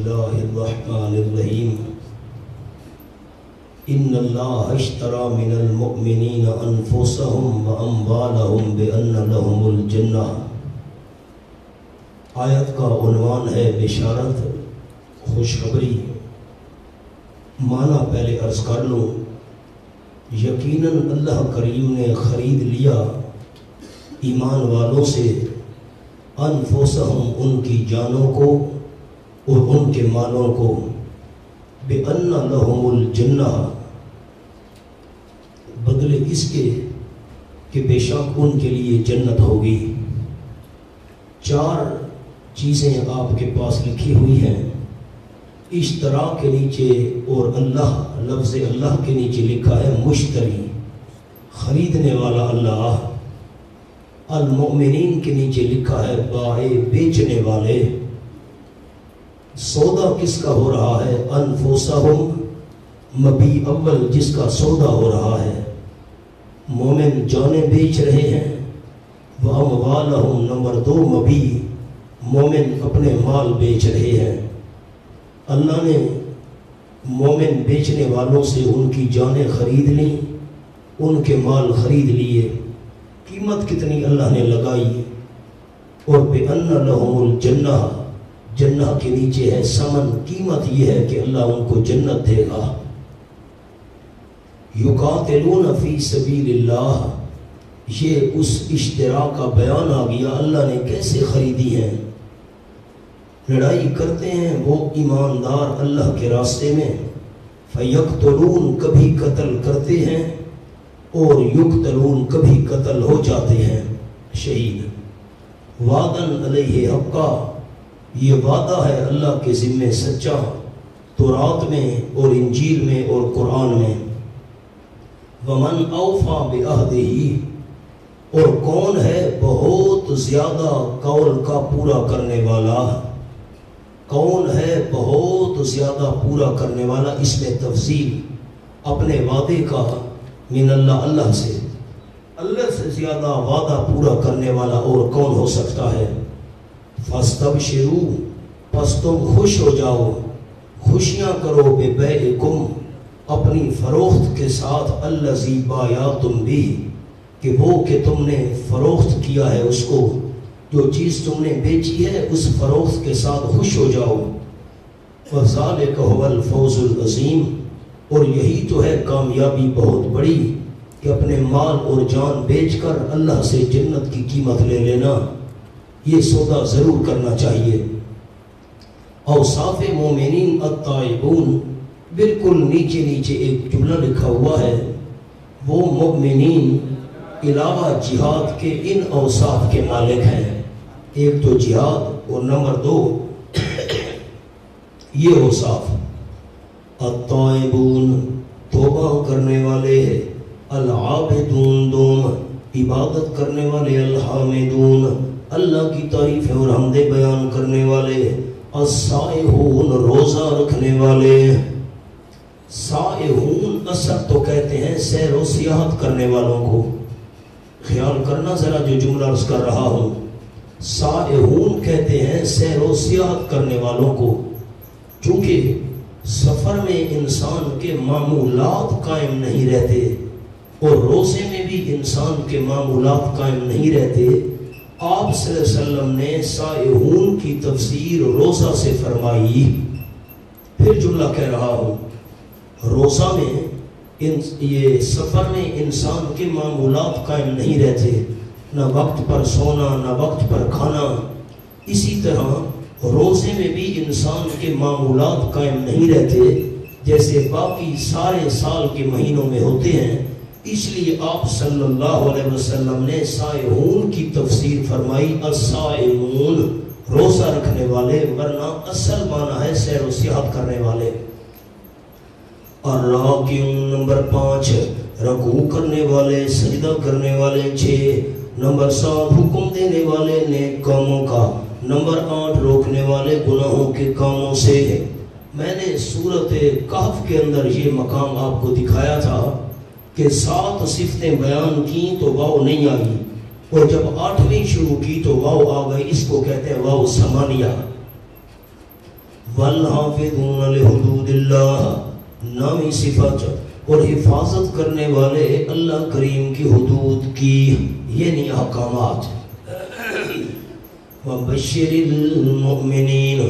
اللہ الرحمن الرحیم ان اللہ اشترى من المؤمنین انفسهم واموالهم بان لهم الجنہ۔ آیت کا عنوان ہے بشارت، خوشخبری۔ معنی پہلے عرض کر لوں۔ یقیناً اللہ کریم نے خرید لیا ایمان والوں سے انفسهم، ان کی جانوں کو اور ان کے مالوں کو، بِأَنَّ لَهُمُ الْجَنَّةَ، بدلے اس کے کہ بے شک ان کے لیے جنت ہوگی۔ چار چیزیں آپ کے پاس لکھی ہوئی ہیں۔ اشترا کے نیچے اور اللہ، لفظ اللہ کے نیچے لکھا ہے مشتری، خریدنے والا اللہ۔ المؤمنین کے نیچے لکھا ہے بائع، بیچنے والے۔ سودا کس کا ہو رہا ہے؟ انفسہم، مبی اول جس کا سودا ہو رہا ہے۔ مومن جانیں بیچ رہے ہیں۔ واموالہم، نمبر دو مبی، مومن اپنے مال بیچ رہے ہیں۔ اللہ نے مومن بیچنے والوں سے ان کی جانیں خرید لیں، ان کے مال خرید لیے۔ قیمت کتنی اللہ نے لگائی؟ اور بِأَنَّ لَهُمُ الْجَنَّةَ، جنہ کے نیچے ہے ثمن، قیمت یہ ہے کہ اللہ ان کو جنت دے گا۔ یقاتلون فی سبیل اللہ، یہ اس اشتراک کا بیان آ گیا اللہ نے کیسے خریدی ہیں۔ لڑائی کرتے ہیں وہ ایماندار اللہ کے راستے میں، فیقتلون، کبھی قتل کرتے ہیں، اور یقتلون، کبھی قتل ہو جاتے ہیں، شہید۔ وعدن علیہ حقا، یہ وعدہ ہے اللہ کے ذمے سچا، تورات میں اور انجیل میں اور قرآن میں۔ ومن اوفا بعہدہ، اور کون ہے بہت زیادہ قول کا پورا کرنے والا؟ کون ہے بہت زیادہ پورا کرنے والا؟ اس میں تفصیل اپنے وعدے کا، من اللہ، اللہ سے، اللہ سے زیادہ وعدہ پورا کرنے والا اور کون ہو سکتا ہے؟ فاستبشروا، پس تم خوش ہو جاؤ، خوشیاں کرو، ببیعکم، اپنی فروخت کے ساتھ، الذی بایعتم بہ، کہ وہ کہ تم نے فروخت کیا ہے اس کو، جو چیز تم نے بیچی ہے اس فروخت کے ساتھ خوش ہو جاؤ۔ وذالک ھو الفوز العظیم، اور یہی تو ہے کامیابی بہت بڑی، کہ اپنے مال اور جان بیچ کر اللہ سے جنت کی قیمت لے لینا۔ یہ سودا ضرور کرنا چاہیے۔ اوصاف مومنین التائبون، بالکل نیچے نیچے ایک جملہ لکھا ہوا ہے، وہ مومنین علاوہ جہاد کے ان اوصاف کے مالک ہیں۔ ایک تو جہاد، اور نمبر دو یہ اوصاف۔ التائبون، توبہ کرنے والے، العابدون، دوم عبادت کرنے والے، الحامدون، اللہ کی تعریف اور حمد بیان کرنے والے، السائحون، روزہ رکھنے والے۔ سائحون اثر تو کہتے ہیں سیر و سیاحت کرنے والوں کو، خیال کرنا ذرا جو جملہ عرض کر رہا ہوں۔ سائحون کہتے ہیں سیر و سیاحت کرنے والوں کو، چونکہ سفر میں انسان کے معمولات قائم نہیں رہتے، اور روزے میں بھی انسان کے معمولات قائم نہیں رہتے۔ آپ صلی اللہ علیہ وسلم نے سائحون کی تفسیر روزہ سے فرمائی۔ پھر جملہ کہہ رہا ہوں، روزہ میں یہ سفر میں انسان کے معمولات قائم نہیں رہتے، نہ وقت پر سونا، نہ وقت پر کھانا۔ اسی طرح روزے میں بھی انسان کے معمولات قائم نہیں رہتے جیسے باقی سارے سال کے مہینوں میں ہوتے ہیں۔ اس لیے آپ صلی اللہ علیہ وسلم نے سائحون کی تفسیر فرمائی الصائمون، روزہ رکھنے والے، ورنہ اصل معنی ہے سیر و سیاحت کرنے والے۔ الراکعون، نمبر 5 رکوع کرنے والے، سجدہ کرنے والے۔ 6 نمبر 7 حکم دینے والے نیک کاموں کا۔ نمبر 8 روکنے والے گناہوں کے کاموں سے۔ میں نے سورۃ کہف کے اندر یہ مقام آپ کو دکھایا تھا کہ 7 صفتیں بیان کی تو واو نہیں آئی، اور جب 8ویں شروع کی تو واو آ گئی۔ اس کو کہتے ہیں واو ثمانیہ۔ والحافظون لحدود اللہ، نامی صفات، اور حفاظت کرنے والے اللہ کریم کی حدود کی، یعنی احکامات۔ وبشر المؤمنین،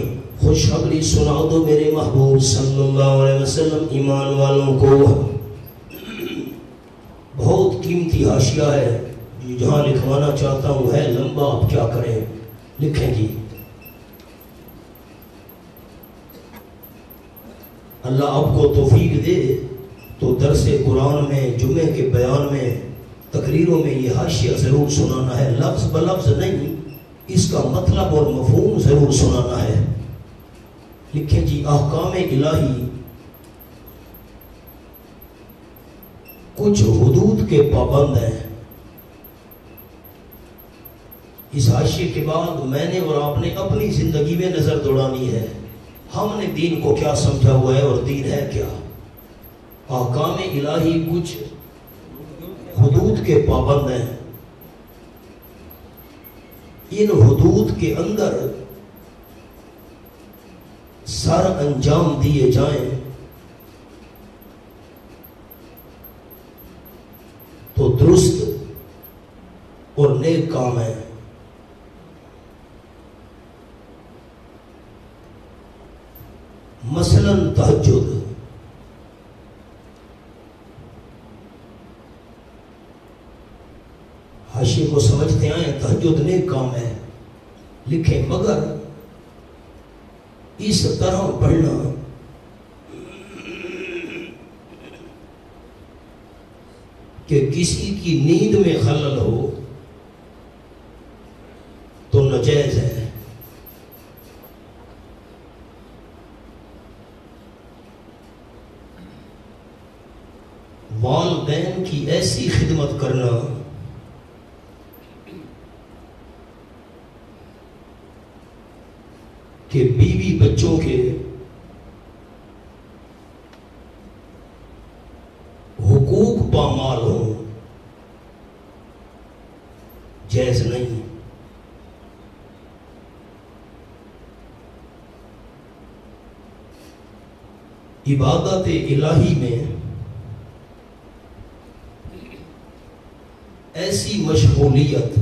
خوشخبری سنا دو میرے محبوب صلی اللہ علیہ وسلم ایمان والوں کو۔ بہت قیمتی حاشیہ ہے، جہاں لکھوانا چاہتا ہوں ہے لمبا، آپ کیا کریں، لکھیں جی۔ اللہ آپ کو توفیق دے تو درس قرآن میں، جمعے کے بیان میں، تقریروں میں یہ حاشیہ ضرور سنانا ہے، لفظ بلفظ نہیں، اس کا مطلب اور مفہوم ضرور سنانا ہے۔ لکھیں جی، احکام الہی کچھ حدود کے پابند ہیں۔ اس حاشیے کے بعد میں نے اور آپ نے اپنی زندگی میں نظر دوڑانی ہے، ہم نے دین کو کیا سمجھا ہوا ہے اور دین ہے کیا۔ احکام الہی کچھ حدود کے پابند ہیں، ان حدود کے اندر سر انجام دیے جائیں تو درست اور نیک کام ہے۔ مثلاً تہجد، حاشیے کو سمجھتے آئیں، تہجد نیک کام ہے، لکھیں، مگر اس طرح پڑھنا کہ کسی کی نیند میں خلل ہو تو ناجائز ہے۔ والدین کی ایسی خدمت کرنا کہ بیوی بچوں کے حقوق پامال ہوں، جائز نہیں۔ عبادت الہی میں ایسی مشغولیت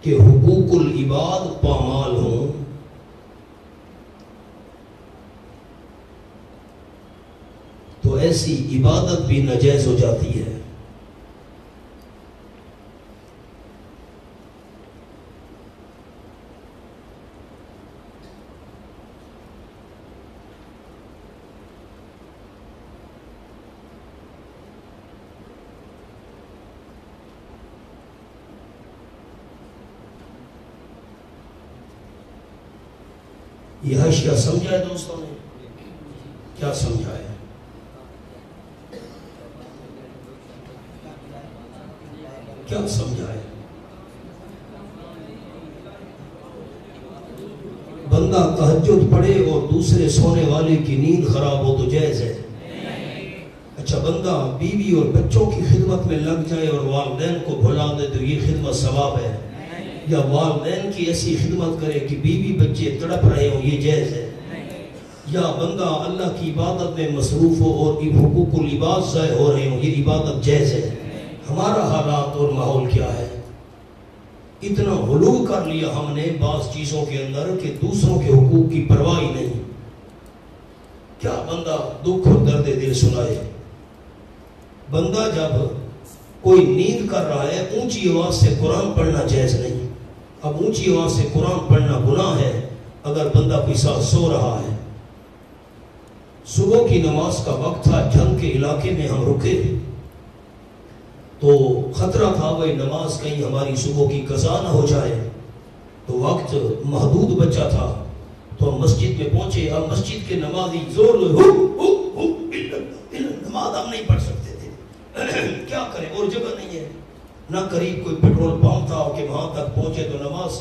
کہ حقوق العباد پامال ہوں، تو ایسی عبادت بھی ناجائز ہو جاتی ہے۔ یہ حاشیہ سمجھا ہے دوستوں نے؟ کیا سمجھا ہے؟ کیا سمجھا ہے؟ بندہ تہجد پڑھے اور دوسرے سونے والے کی نیند خراب ہو تو جائز ہے؟ اچھا، بندہ بیوی اور بچوں کی خدمت میں لگ جائے اور والدین کو بھلا دے تو یہ خدمت ثواب ہے؟ یا والدین کی ایسی خدمت کرے کہ بیوی بچے تڑپ رہے ہوں، یہ جائز ہے؟ یا بندہ اللہ کی عبادت میں مصروف ہو اور حقوق العباد ضائع ہو رہے ہوں، یہ عبادت جائز ہے؟ ہمارا حالات اور ماحول کیا ہے؟ اتنا غلو کر لیا ہم نے بعض چیزوں کے اندر کہ دوسروں کے حقوق کی پرواہ ہی نہیں۔ کیا بندہ دکھ اور درد دل سنائے؟ بندہ جب کوئی نیند کر رہا ہے، اونچی آواز سے قرآن پڑھنا جائز نہیں۔ اب اونچی آواز سے قرآن پڑھنا گناہ ہے اگر بندہ کوئی ساتھ سو رہا ہے۔ صبح کی نماز کا وقت تھا، جھنگ کے علاقے میں ہم رکے تو خطرہ تھا بھائی نماز کہیں ہماری صبح کی قضا نہ ہو جائے، تو وقت محدود بچا تھا تو ہم مسجد میں پہنچے۔ اب مسجد کے نمازی زور نماز ہم نہیں پڑھ سکتے تھے، کیا کریں، اور جگہ نہیں ہے، نہ قریب کوئی پیٹرول پمپ تھا کہ وہاں تک پہنچے تو نماز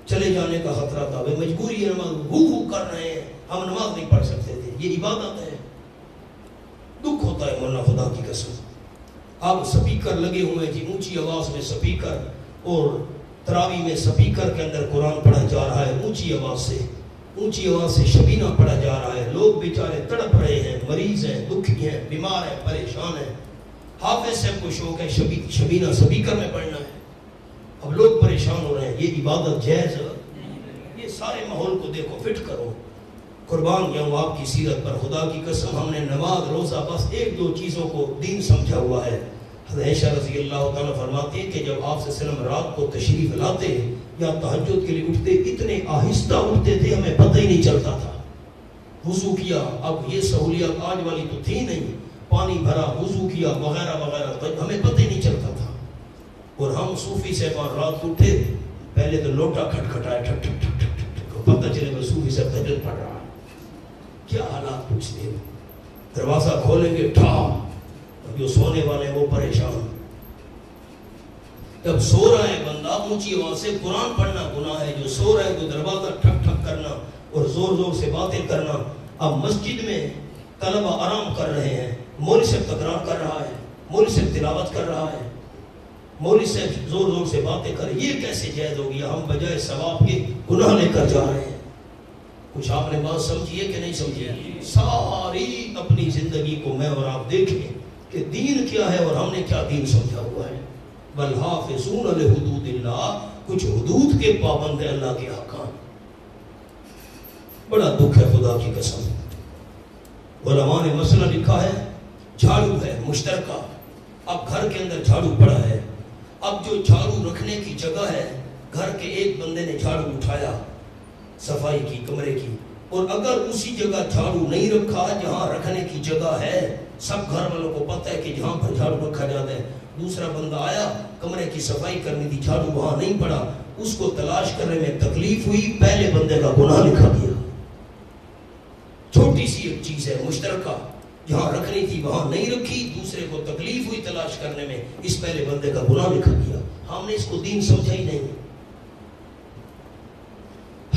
چلے جانے کا خطرہ تھا، بھائی مجبوری ہے، نماز کر رہے ہیں، ہم نماز نہیں پڑھ سکتے تھے، یہ عبادت ہے۔ دکھ ہوتا ہے مولانا، خدا کی قسم۔ اب سپیکر لگے ہوئے جی، اونچی آواز میں سپیکر، اور تراوی میں سپیکر کے اندر قرآن پڑھا جا رہا ہے اونچی آواز سے شبینہ پڑھا جا رہا ہے. لوگ بیچارے تڑپ رہے ہیں, مریض ہیں, دکھی ہیں, بیمار ہیں, پریشان ہیں. حافظ صاحب کو شوق ہے شبینہ سپیکر میں پڑھنا ہے. اب لوگ پریشان ہو رہے ہیں. یہ عبادت جائز ہے؟ یہ سارے ماحول کو دیکھو, فٹ کرو. قربان جاؤں آپ کی سیرت پر, خدا کی قسم ہم نے نماز روزہ بس ایک دو چیزوں کو دین سمجھا ہوا ہے. حضرت عائشہ رضی اللہ تعالیٰ فرماتی ہیں کہ جب آپ صلی اللہ علیہ وسلم رات کو تشریف لاتے یا تہجد کے لیے اٹھتے, اتنے آہستہ اٹھتے تھے ہمیں پتہ ہی نہیں چلتا تھا. وضو کیا, اب یہ سہولیات آج والی تو تھی نہیں, پانی بھرا, وضو کیا وغیرہ وغیرہ, تو ہمیں پتہ ہی نہیں چلتا تھا. اور ہم صوفی صاحب رات کو اٹھے, پہلے تو لوٹا کھٹکھٹایا, ٹھک ٹھک ٹھک ٹھک ٹھک, پتہ چلے کہ صوفی صاحب تہجد پڑھ رہا ہے. کیا حالات پوچھتے ہیں. دروازہ کھولیں گے ٹھا, جو سونے والے وہ پریشان. جب سو رہا ہے بندہ اونچی آواز سے قرآن پڑھنا گناہ ہے. جو سو رہا ہے تو دروازہ ٹھک ٹھک کرنا اور زور زور سے باتیں کرنا. اب مسجد میں طلبہ آرام کر رہے ہیں, مولوی صاحب تکرار کر رہا ہے, مولوی صاحب تلاوت کر رہا ہے, مولوی صاحب زور زور سے باتیں کر, یہ کیسے جائز ہو گیا؟ ہم بجائے ثواب کے گناہ لے کر جا رہے ہیں. کچھ آپ نے بات سمجھی ہے کہ نہیں سمجھی؟ ساری اپنی زندگی کو میں اور آپ دیکھیں کہ دین کیا ہے اور ہم نے کیا دین سمجھا ہوا ہے. والحافظون لحدود اللہ, کچھ حدود کے پابند ہے اللہ کے احکام. بڑا دکھ ہے خدا کی قسم. علماء نے مسئلہ لکھا ہے, جھاڑو ہے مشترکہ. اب گھر کے اندر جھاڑو پڑا ہے, اب جو جھاڑو رکھنے کی جگہ ہے, گھر کے ایک بندے نے جھاڑو اٹھایا صفائی کی کمرے کی, اور اگر اسی جگہ جھاڑو نہیں رکھا جہاں رکھنے کی جگہ ہے, سب گھر والوں کو پتہ ہے کہ جہاں پر جھاڑو رکھا جاتا ہے, دوسرا بندہ آیا کمرے کی صفائی کرنی تھی, جھاڑو وہاں نہیں پڑا, اس کو تلاش کرنے میں تکلیف ہوئی, پہلے بندے کا گناہ لکھا گیا. چھوٹی سی ایک چیز ہے مشترکہ, جہاں رکھنی تھی وہاں نہیں رکھی, دوسرے کو تکلیف ہوئی تلاش کرنے میں, اس پہلے بندے کا گناہ لکھا گیا. ہم نے اس کو دین سمجھا ہی نہیں.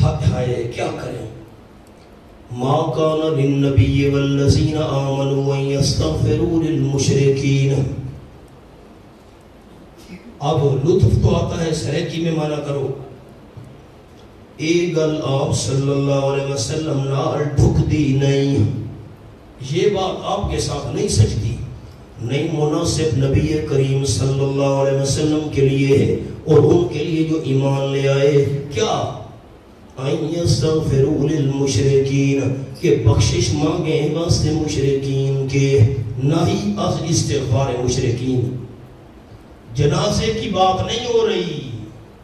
ہائے کیا کریں. ما کان للنبی والذین آمنوا ان یستغفروا للمشرکین. اب لطف تو آتا ہے, سریکی میں مانا کرو. ایک گل آپ صلی اللہ علیہ وسلم نال ڈھک دی نہیں, یہ بات آپ کے ساتھ نہیں سچتی, نہیں مناسب نبی کریم صلی اللہ علیہ وسلم کے لیے اور ان کے لیے جو ایمان لے آئے. کیا ان یستغفروا للمشرکین, کہ بخشش مانگیں واسطے مشرکین کے, نہ ہی از استغفار مشرکین. جنازے کی بات نہیں ہو رہی,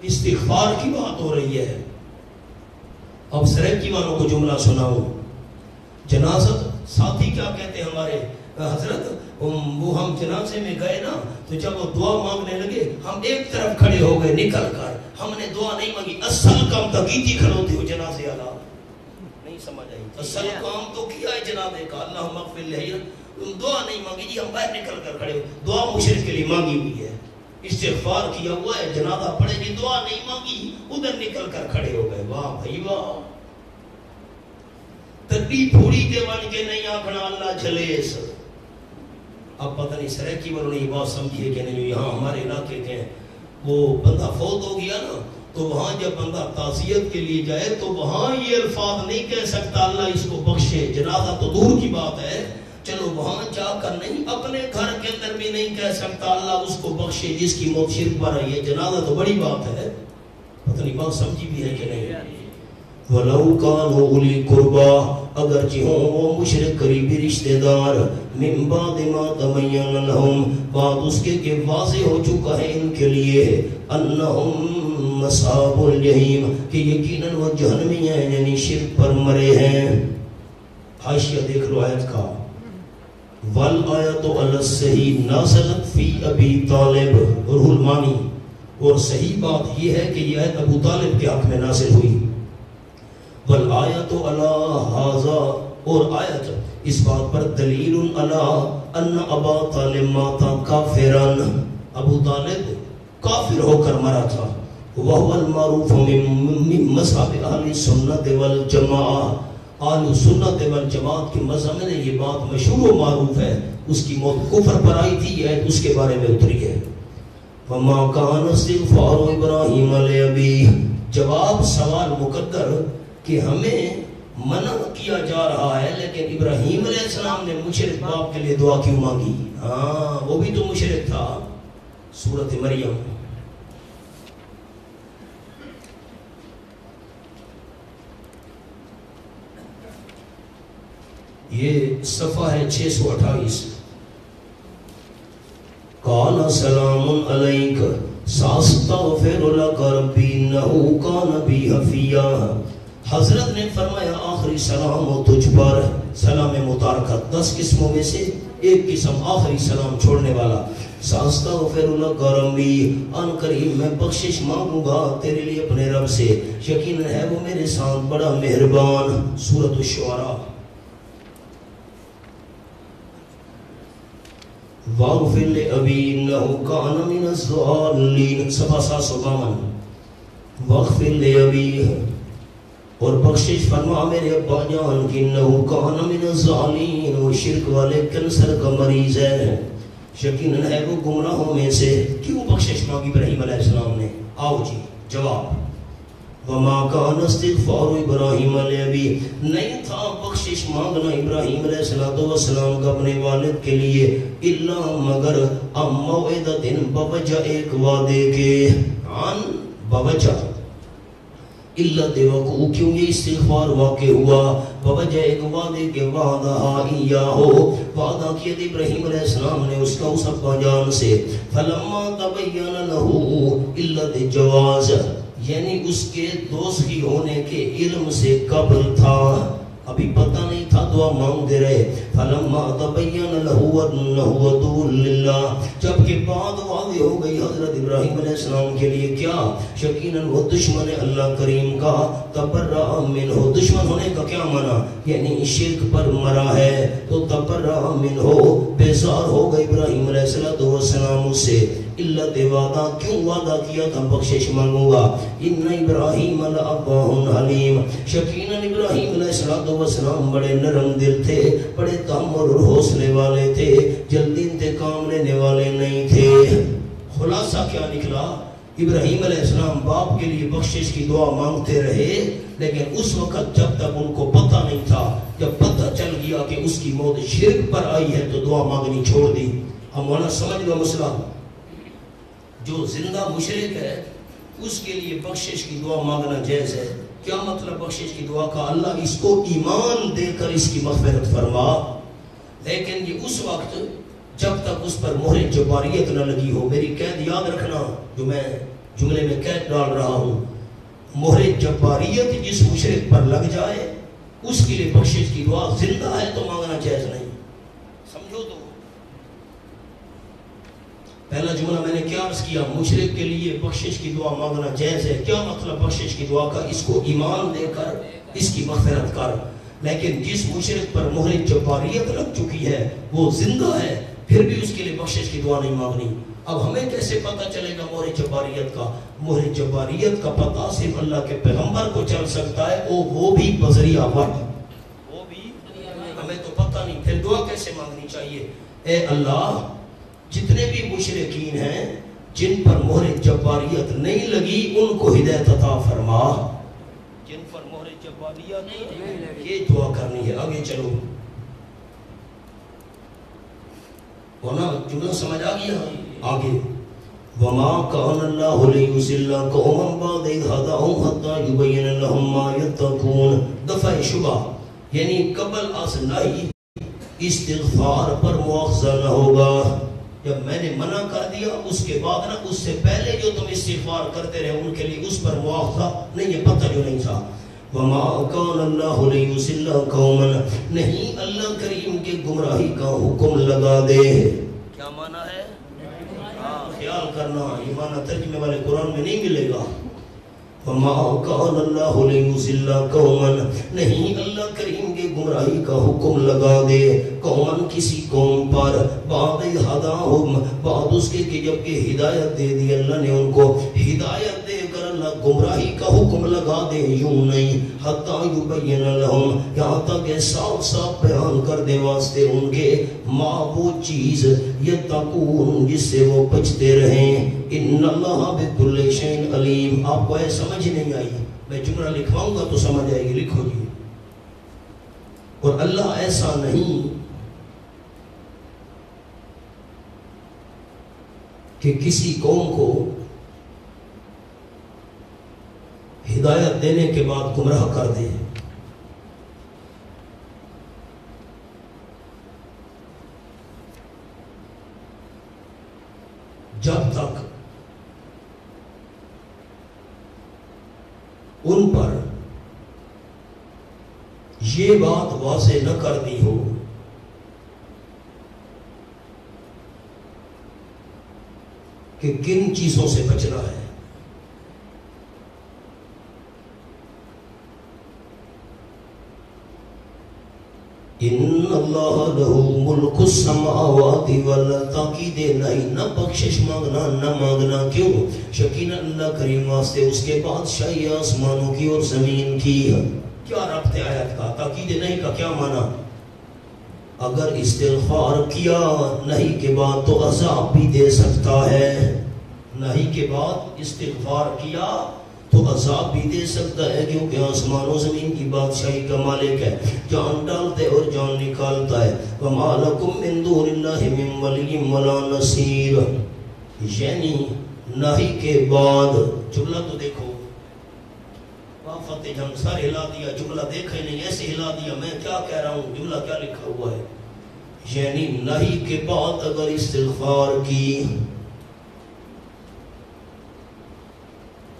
استغفار کی بات ہو رہی ہے. اب سریکی والوں کو جملہ سناؤں. جنازت ساتھی کیا کہتے ہیں ہمارے حضرت, وہ ہم جنازے میں گئے نا, تو جب وہ دعا مانگنے لگے ہم ایک طرف کھڑے ہو گئے نکل کر, ہم نے دعا نہیں مانگی. اصل کام تقیدی کھڑوتے ہو جنازے والا, نہیں سمجھ آئی. اصل کام تو کیا ہے جنازے کا, اللہم اغفر لہ, تم دعا نہیں مانگی جی, ہم باہر نکل کر کھڑے ہو. دعا مشرک کے لیے مانگی ہوئی ہے, استغفار کیا ہوا ہے, جنازہ پڑھے گی, دعا نہیں مانگی, ادھر نکل کر کھڑے ہو گئے. واہ بھائی واہ. تڑی پھوڑی کے بن کے نہیں آکھنا اللہ جھلیس. اب پتہ نہیں سریکی والوں نے یہ بات سمجھی ہے کہ نہیں. یہاں ہمارے علاقے کے ہیں, وہ بندہ فوت ہو گیا نا, تو وہاں جب بندہ تعزیت کے لیے جائے تو وہاں یہ الفاظ نہیں کہہ سکتا اللہ اس کو بخشے, جنازہ تو دور کی بات ہے, چلو وہاں جا کر نہیں, اپنے گھر کے اندر بھی نہیں کہہ سکتا اللہ اس کو بخشے جس کی موت شرک پر آئی ہے. جنازہ تو بڑی بات ہے. پتہ نہیں بات سمجھی بھی ہے کہ نہیں. وَلَوْ كَانُوا أُولِي قُرْبَىٰ, اگرچہ ہوں وہ مشرک قریبی رشتہ دار, مِن بَعْدِ مَا تَبَيَّنَ لَهُمْ, بعد اس کے کہ واضح ہو چکا ہے ان کے لیے, أَنَّهُمْ أَصْحَابُ الْجَحِيمِ, کہ یقیناً وہ جہنمی ہیں, یعنی شرک پر مرے ہیں. حاشیہ دیکھ لو آیت کا. وَالْآيَةُ عَلَى الصَّحِيحِ نَازَلَتْ فِي أَبِي طَالِبٍ, روح المانی. اور صحیح بات یہ ہے کہ یہ آیت ابو طالب کے حق میں نازل ہوئی. وَالْآيَةُ عَلَى هَذَا, اور آیت اس بات پر دلیل عَلَى أَنَّ أَبَا طَالِبٍ مَاتَ كَافِرًا, ابو طالب کافر ہو کر مرا تھا. وَهُوَ الْمَعْرُوفُ مِن مَذْهَبِ أَهْلِ السُّنَّةِ وَالْجَمَاعَةِ, اہل سنت والجماعت کے مذہب میں یہ بات مشہور و معروف ہے. اس کی موت کفر پر آئی تھی, یہ اس کے بارے میں اتری ہے. وما كان استغفار ابراہیم لأبیہ، جواب سوال مقدر کہ ہمیں منع کیا جا رہا ہے لیکن ابراہیم علیہ السلام نے مشرک باپ کے لیے دعا کیوں مانگی؟ ہاں وہ بھی تو مشرک تھا۔ سورۃ مریم یہ صفحہ ہے 628۔ قال سلام علیک ساستغفر لک ربی انہ کان بی حفیہ، حضرت نے فرمایا آخری سلام ہو تجھ پر، سلام متارکت 10 قسموں میں سے ایک قسم آخری سلام چھوڑنے والا۔ ساستغفر لک ربی، ان قریب میں بخشش مانگوں گا تیرے لیے اپنے رب سے، یقیناً ہے وہ میرے ساتھ بڑا مہربان۔ سورۃ الشعراء۔ واغفر لأبی انہ کان من الضالین، صفحہ 752۔ واغفر لأبی، اور بخشش فرما میرے ابا جان کی، انہ کان من الضالین، وہ شرک والے کینسر کا مریض ہے، یقیناً ہے وہ گمراہوں میں سے۔ کیوں بخشش مانگی ابراہیم علیہ السلام نے؟ آؤ جی جواب۔ وما كان استغفار ابراہیم لأبیہ، نہیں تھا بخشش مانگنا ابراہیم علیہ السلام کا اپنے والد کے لیے، الا مگر ام موعدۃ، بوجہ ایک وعدے کے، عن بوجہ علت وقوع، کیوں یہ استغفار واقع ہوا؟ بوجہ ایک وعدے کے، وعدہ ایاہو، وعدہ کیا تھا ابراہیم علیہ السلام نے اس کا اس ابا جان سے، فلما تبین لہ، علت جواز یعنی اس کے دوستی ہونے کے علم سے قبل تھا، ابھی پتہ نہیں تھا، دعا مانگتے رہے۔ فلما تبین لہ انہ عدو للہ، جبکہ بعد واضح ہو گئی حضرت ابراہیم علیہ السلام کے لیے کیا؟ یقیناً وہ دشمن اللہ کریم کا، تبرأ منہ، دشمن ہونے کا کیا معنی؟ یعنی شرک پر مرا ہے تو تبرأ منہ، بیزار ہو گئے ابراہیم علیہ السلام اس سے۔ علت وعدہ، کیوں وعدہ کیا تھا بخشش مانگوں گا؟ ان ابراہیم لأوّاہ حلیم، یقیناً ابراہیم علیہ السلام بڑے نرم دل تھے، بڑے تحمل اور حوصلے والے تھے، جلدی انتقام لینے والے نہیں تھے۔ خلاصہ کیا نکلا؟ ابراہیم علیہ السلام باپ کے لیے بخشش کی دعا مانگتے رہے، لیکن اس وقت جب تک ان کو پتہ نہیں تھا، جب پتہ چل گیا کہ اس کی موت شرک پر آئی ہے تو دعا مانگنی چھوڑ دی۔ ہم وانا سمجھ گا مسئلہ؟ جو زندہ مشرک ہے اس کے لیے بخشش کی دعا مانگنا جائز ہے۔ کیا مطلب بخشش کی دعا کا؟ اللہ اس کو ایمان دے کر اس کی مغفرت فرما، لیکن یہ اس وقت جب تک اس پر مہر جباریت نہ لگی ہو۔ میری قید یاد رکھنا جو میں جملے میں قید ڈال رہا ہوں، مہر جباریت جس مشرک پر لگ جائے اس کے لیے بخشش کی دعا زندہ ہے تو مانگنا جائز نہیں۔ سمجھو تو پہلا جملہ میں نے کیا عرض کیا؟ مشرک کے لیے بخشش کی دعا مانگنا جائز ہے۔ کیا مطلب بخشش کی دعا کا؟ اس کو ایمان دے کر اس کی مغفرت کر، لیکن جس مشرک پر مہر جباریت لگ چکی ہے وہ زندہ ہے، پھر بھی اس کے لیے بخشش کی دعا نہیں مانگنی۔ اب ہمیں کیسے پتہ چلے گا مہر جباریت کا؟ مہر جباریت کا پتہ صرف اللہ کے پیغمبر کو چل سکتا ہے، وہ بھی بذریعہ وحی، وہ بھی ہمیں تو پتہ نہیں، پھر دعا کیسے مانگنی چاہیے؟ اے اللہ جتنے بھی مشرکین ہیں جن پر مہر جباریت نہیں لگی ان کو ہدایت عطا فرما، جن پر مہر جباریت یہ دعا کرنی ہے۔ آگے چلو، ورنہ جملہ سمجھ آ گیا؟ آگے وما كان الله ليضل قوما بعد إذ هداهم حتى يبين لهم ما يتقون، دفع شبہ یعنی قبل از نہیں استغفار پر مواخذہ نہ ہوگا۔ جب میں نے منع کر دیا اس کے بعد نہ، اس سے پہلے جو تم استغفار کرتے رہے ان کے لیے اس پر مواخذہ نہیں ہے، پتہ جو نہیں تھا۔ وما كان الله ليضل قوما، نہیں اللہ کریم کے گمراہی کا حکم لگا دے۔ کیا معنی ہے؟ خیال کرنا، یہ معنی ترجمے والے قرآن میں نہیں ملے گا۔ وما كان الله ليضل قوما، نہیں اللہ کریم کے گمراہی کا حکم لگا دے قومن کسی قوم پر، بعد ہداہم، بعد اس کے کہ جب کہ ہدایت دے دی اللہ نے ان کو، ہدایت دے کر اللہ گمراہی کا حکم لگا دے یوں نہیں، حتی یبین لہم، یہاں تک کہ صاف صاف بیان کر دے واسطے ان کے ما وہ چیز یتقون جس سے وہ بچتے رہیں۔ ان اللہ بکل شیء علیم۔ آپ کو سمجھ نہیں آئی؟ میں جملہ لکھواؤں گا تو سمجھ آئے گی، لکھو جی۔ اور اللہ ایسا نہیں کہ کسی قوم کو ہدایت دینے کے بعد گمراہ کر دے۔ جب تک ان پر یہ بات واضح نہ کرنی ہو کہ کن چیزوں سے بچنا ہے۔ ان اللہ لہ ملک السماوات والارض، تاکید نہیں، نہ بخشش مانگنا نہ مانگنا، کیوں؟ یقینا اللہ کریم واسطے اس کے بادشاہی آسمانوں کی اور زمین کی۔ کیا ربط آیت کا؟ تاکید نہیں کا کیا معنی؟ اگر استغفار کیا نہیں کے بعد تو عذاب بھی دے سکتا ہے، نہیں کے بعد استغفار کیا تو عذاب بھی دے سکتا ہے، کیونکہ آسمان و زمین کی بادشاہی کا مالک ہے، جان ڈالتے اور جان نکالتا ہے۔ وَمَا لَكُم مِّن دُونِ اللَّهِ مِن وَلِيٍّ وَلَا نَصِيرٍ، یعنی نہیں کے بعد، جملہ تو دیکھو، فتح جنگ سر ہلا دیا، جملہ دیکھے نہیں ایسے ہلا دیا، میں کیا کہہ رہا ہوں، جملہ کیا لکھا ہوا ہے؟ یعنی نہیں کے بعد اگر استغفار کی،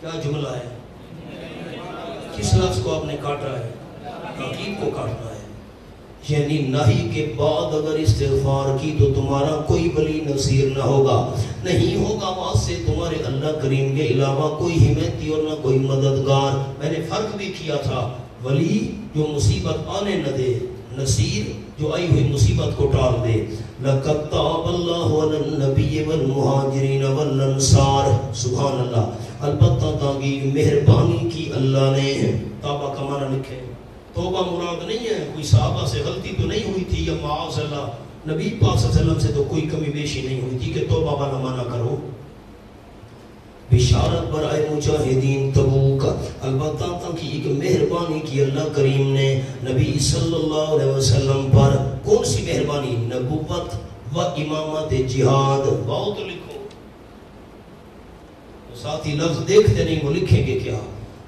کیا جملہ ہے؟ کس لفظ کو آپ نے کاٹا ہے؟ تاکید کو کاٹنا ہے۔ یعنی نہیں کے بعد اگر استغفار کی تو تمہارا کوئی ولی نصیر نہ ہوگا، نہیں ہوگا وہاں سے تمہارے اللہ کریم کے علاوہ کوئی حمایتی اور نہ کوئی مددگار۔ میں نے فرق بھی کیا تھا، ولی جو مصیبت آنے نہ دے، نصیر جو آئی ہوئی مصیبت کو ٹال دے۔ لَقَدْ تَابَ اللَّهُ عَلَى النَّبِيِّ وَالْمُهَاجِرِينَ وَالْأَنصَارِ، سبحان اللہ، البتہ تاکہ مہربانی کی اللہ نے۔ توبہ کا معنی لکھیں، توبہ مراد نہیں ہے کوئی صحابہ سے غلطی تو نہیں ہوئی تھی، یا معاذ اللہ نبی پاک صلی اللہ علیہ وسلم سے تو کوئی کمی بیشی نہیں ہوئی تھی کہ توبہ والا معنی کرو۔ بشارت برائے مجاہدین تبوک، البتہ تاکہ ایک مہربانی کی اللہ کریم نے نبی صلی اللہ علیہ وسلم پر۔ کون سی مہربانی؟ نبوت و امامت جہاد۔ بہت لکھو، ساتھی لفظ دیکھتے نہیں وہ لکھیں گے کیا؟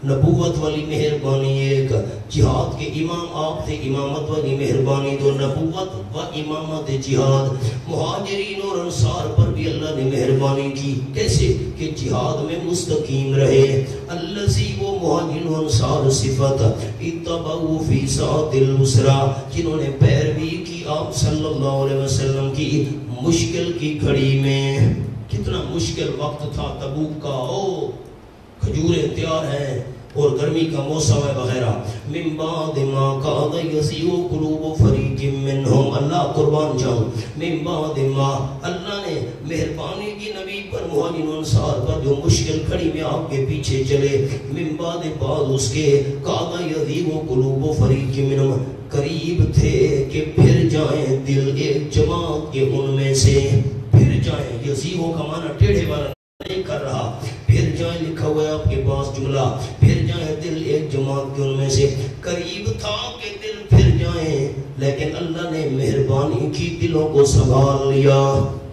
نبوت والی مہربانی ایک، جہاد کے امام آپ تھے، امامت والی مہربانی دو، نبوت و امامت جہاد۔ مہاجرین اور انصار پر بھی اللہ نے مہربانی کی، کیسے؟ کہ جہاد میں مستقیم رہے۔ الذی، وہ مہاجرین و انصار صفت، اتبعوا فی ساعۃ العسرا، جنہوں نے پیروی کی آپ صلی اللہ علیہ وسلم کی مشکل کی گھڑی میں۔ کتنا مشکل وقت تھا تبوک کا، کھجوریں تیار ہیں اور گرمی کا موسم ہے وغیرہ۔ من بعد ما کاد یزیغ قلوب فریق منہم، اللہ قربان جاؤں، من بعد ما، اللہ نے مہربانی کی نبی پر، مہاجرین و انصار پر جو مشکل کھڑی میں آپ کے پیچھے چلے، من بعد اس کے، کاد یزیغ قلوب فریق منہم، قریب تھے کہ پھر جائیں دل ایک جماعت کے ان میں سے، پھر جائیں، یزیغ کا معنی ٹیڑھے والا نہیں کر رہا، پھر جائیں لکھا ہوا ہے آپ کے پاس جملہ، پھر جائیں دل ایک جماعت کے ان میں سے، قریب تھا کہ دل پھر جائیں، لیکن اللہ نے مہربانی کی، دلوں کو سنبھال لیا۔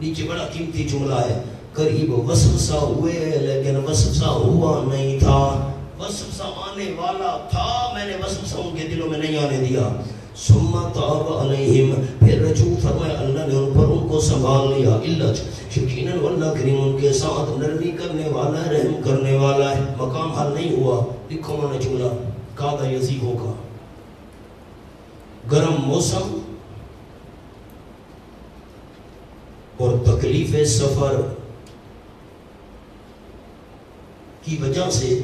نیچے بڑا قیمتی جملہ ہے، قریب وسوسہ ہوئے لیکن وسوسہ ہوا نہیں تھا، وسوسہ آنے والا تھا، میں نے وسوسہ ان کے دلوں میں نہیں آنے دیا۔ ثم تاب علیہم، پھر رجوع فرمایا اللہ نے ان پر، ان کو سنبھال لیا۔ علت، یقیناً اللہ کریم ان کے ساتھ نرمی کرنے والا ہے، رحم کرنے والا ہے۔ مقام حل نہیں ہوا، لکھو میں نے جملہ، کادا یزیغ ہوگا۔ گرم موسم اور تکلیف سفر کی وجہ سے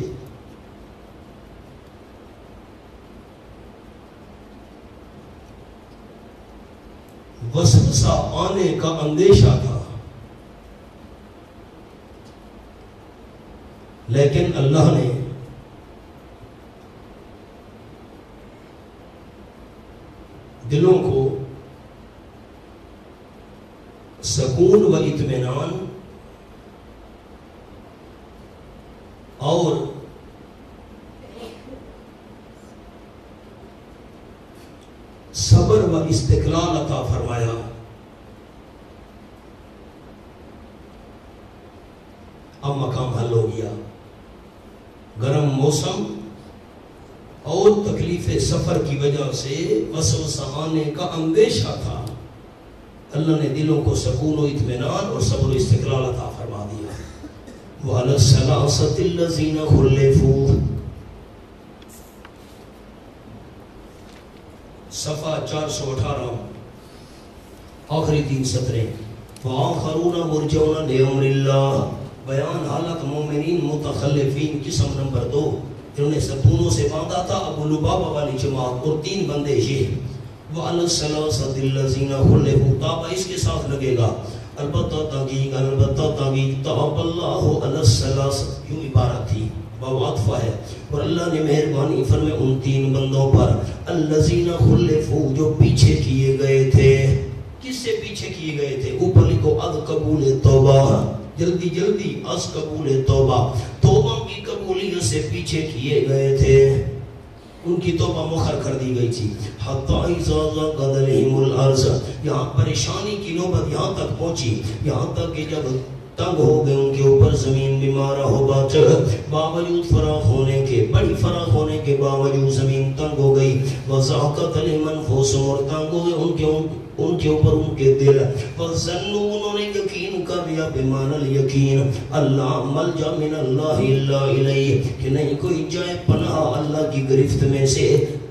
وسوسہ آنے کا اندیشہ تھا، لیکن اللہ نے دلوں کو سکون و اطمینان اور صبر و استقلال عطا فرمایا. اب مقام حل ہو گیا. گرم موسم اور تکلیف سفر کی وجہ سے وسوسہ آنے کا اندیشہ تھا. اللہ نے دلوں کو سکون و اطمینان اور صبر و استقلال عطا فرما دیا. وَعَلَى الثَّلَاثَةِ الَّذِينَ خُلِّفُوا صفحہ 418 آخری 3 سطریں. وَآخَرُونَ مُرْجَوْنَ لِأَمْرِ اللَّهِ بیان حالت مومنین متخلفین. قسم نمبر 2 جنہوں نے ستونوں سے باندھا تھا ابو لبابہ والی جماعت اور 3 بندے یہ. وَعَلَى الثَّلَاثَةِ الَّذِينَ خُلِّفُوا تابع اس کے ساتھ لگے گا. البتہ تاکید تاب اللہ علی الثلاثہ یوں عبارت تھی بوعطفہ ہے. اور اللہ نے مہربانی فرمائے ان 3 بندوں پر الذین خلفوا جو پیچھے کیے گئے تھے. کس سے پیچھے کیے گئے تھے؟ اوپر لکھو از قبول توبہ. جلدی جلدی از قبول توبہ. توبہ کی قبولیت سے پیچھے کیے گئے تھے. ان کی توبہ مؤخر کر دی گئی تھی. حتی اذا ضاقت علیہم الارض یہاں پریشانی کی نوبت یہاں تک پہنچی یہاں تک کہ جب تنگ ہو گئے ان کے اوپر زمین بیمارہ ہو باوجود فراخ ہونے کے بڑی فراخ ہونے کے باوجود زمین تنگ ہو گئی. وضاقت علیہم انفسہم اور تنگ ہو گئے ان کے اوپر ان کے دل. وظنوا انہوں نے یقین کر لیا بمان الیقین اللہ ملجا من اللہ الا الیہ کہ نہیں کوئی جائے پناہ اللہ کی گرفت میں سے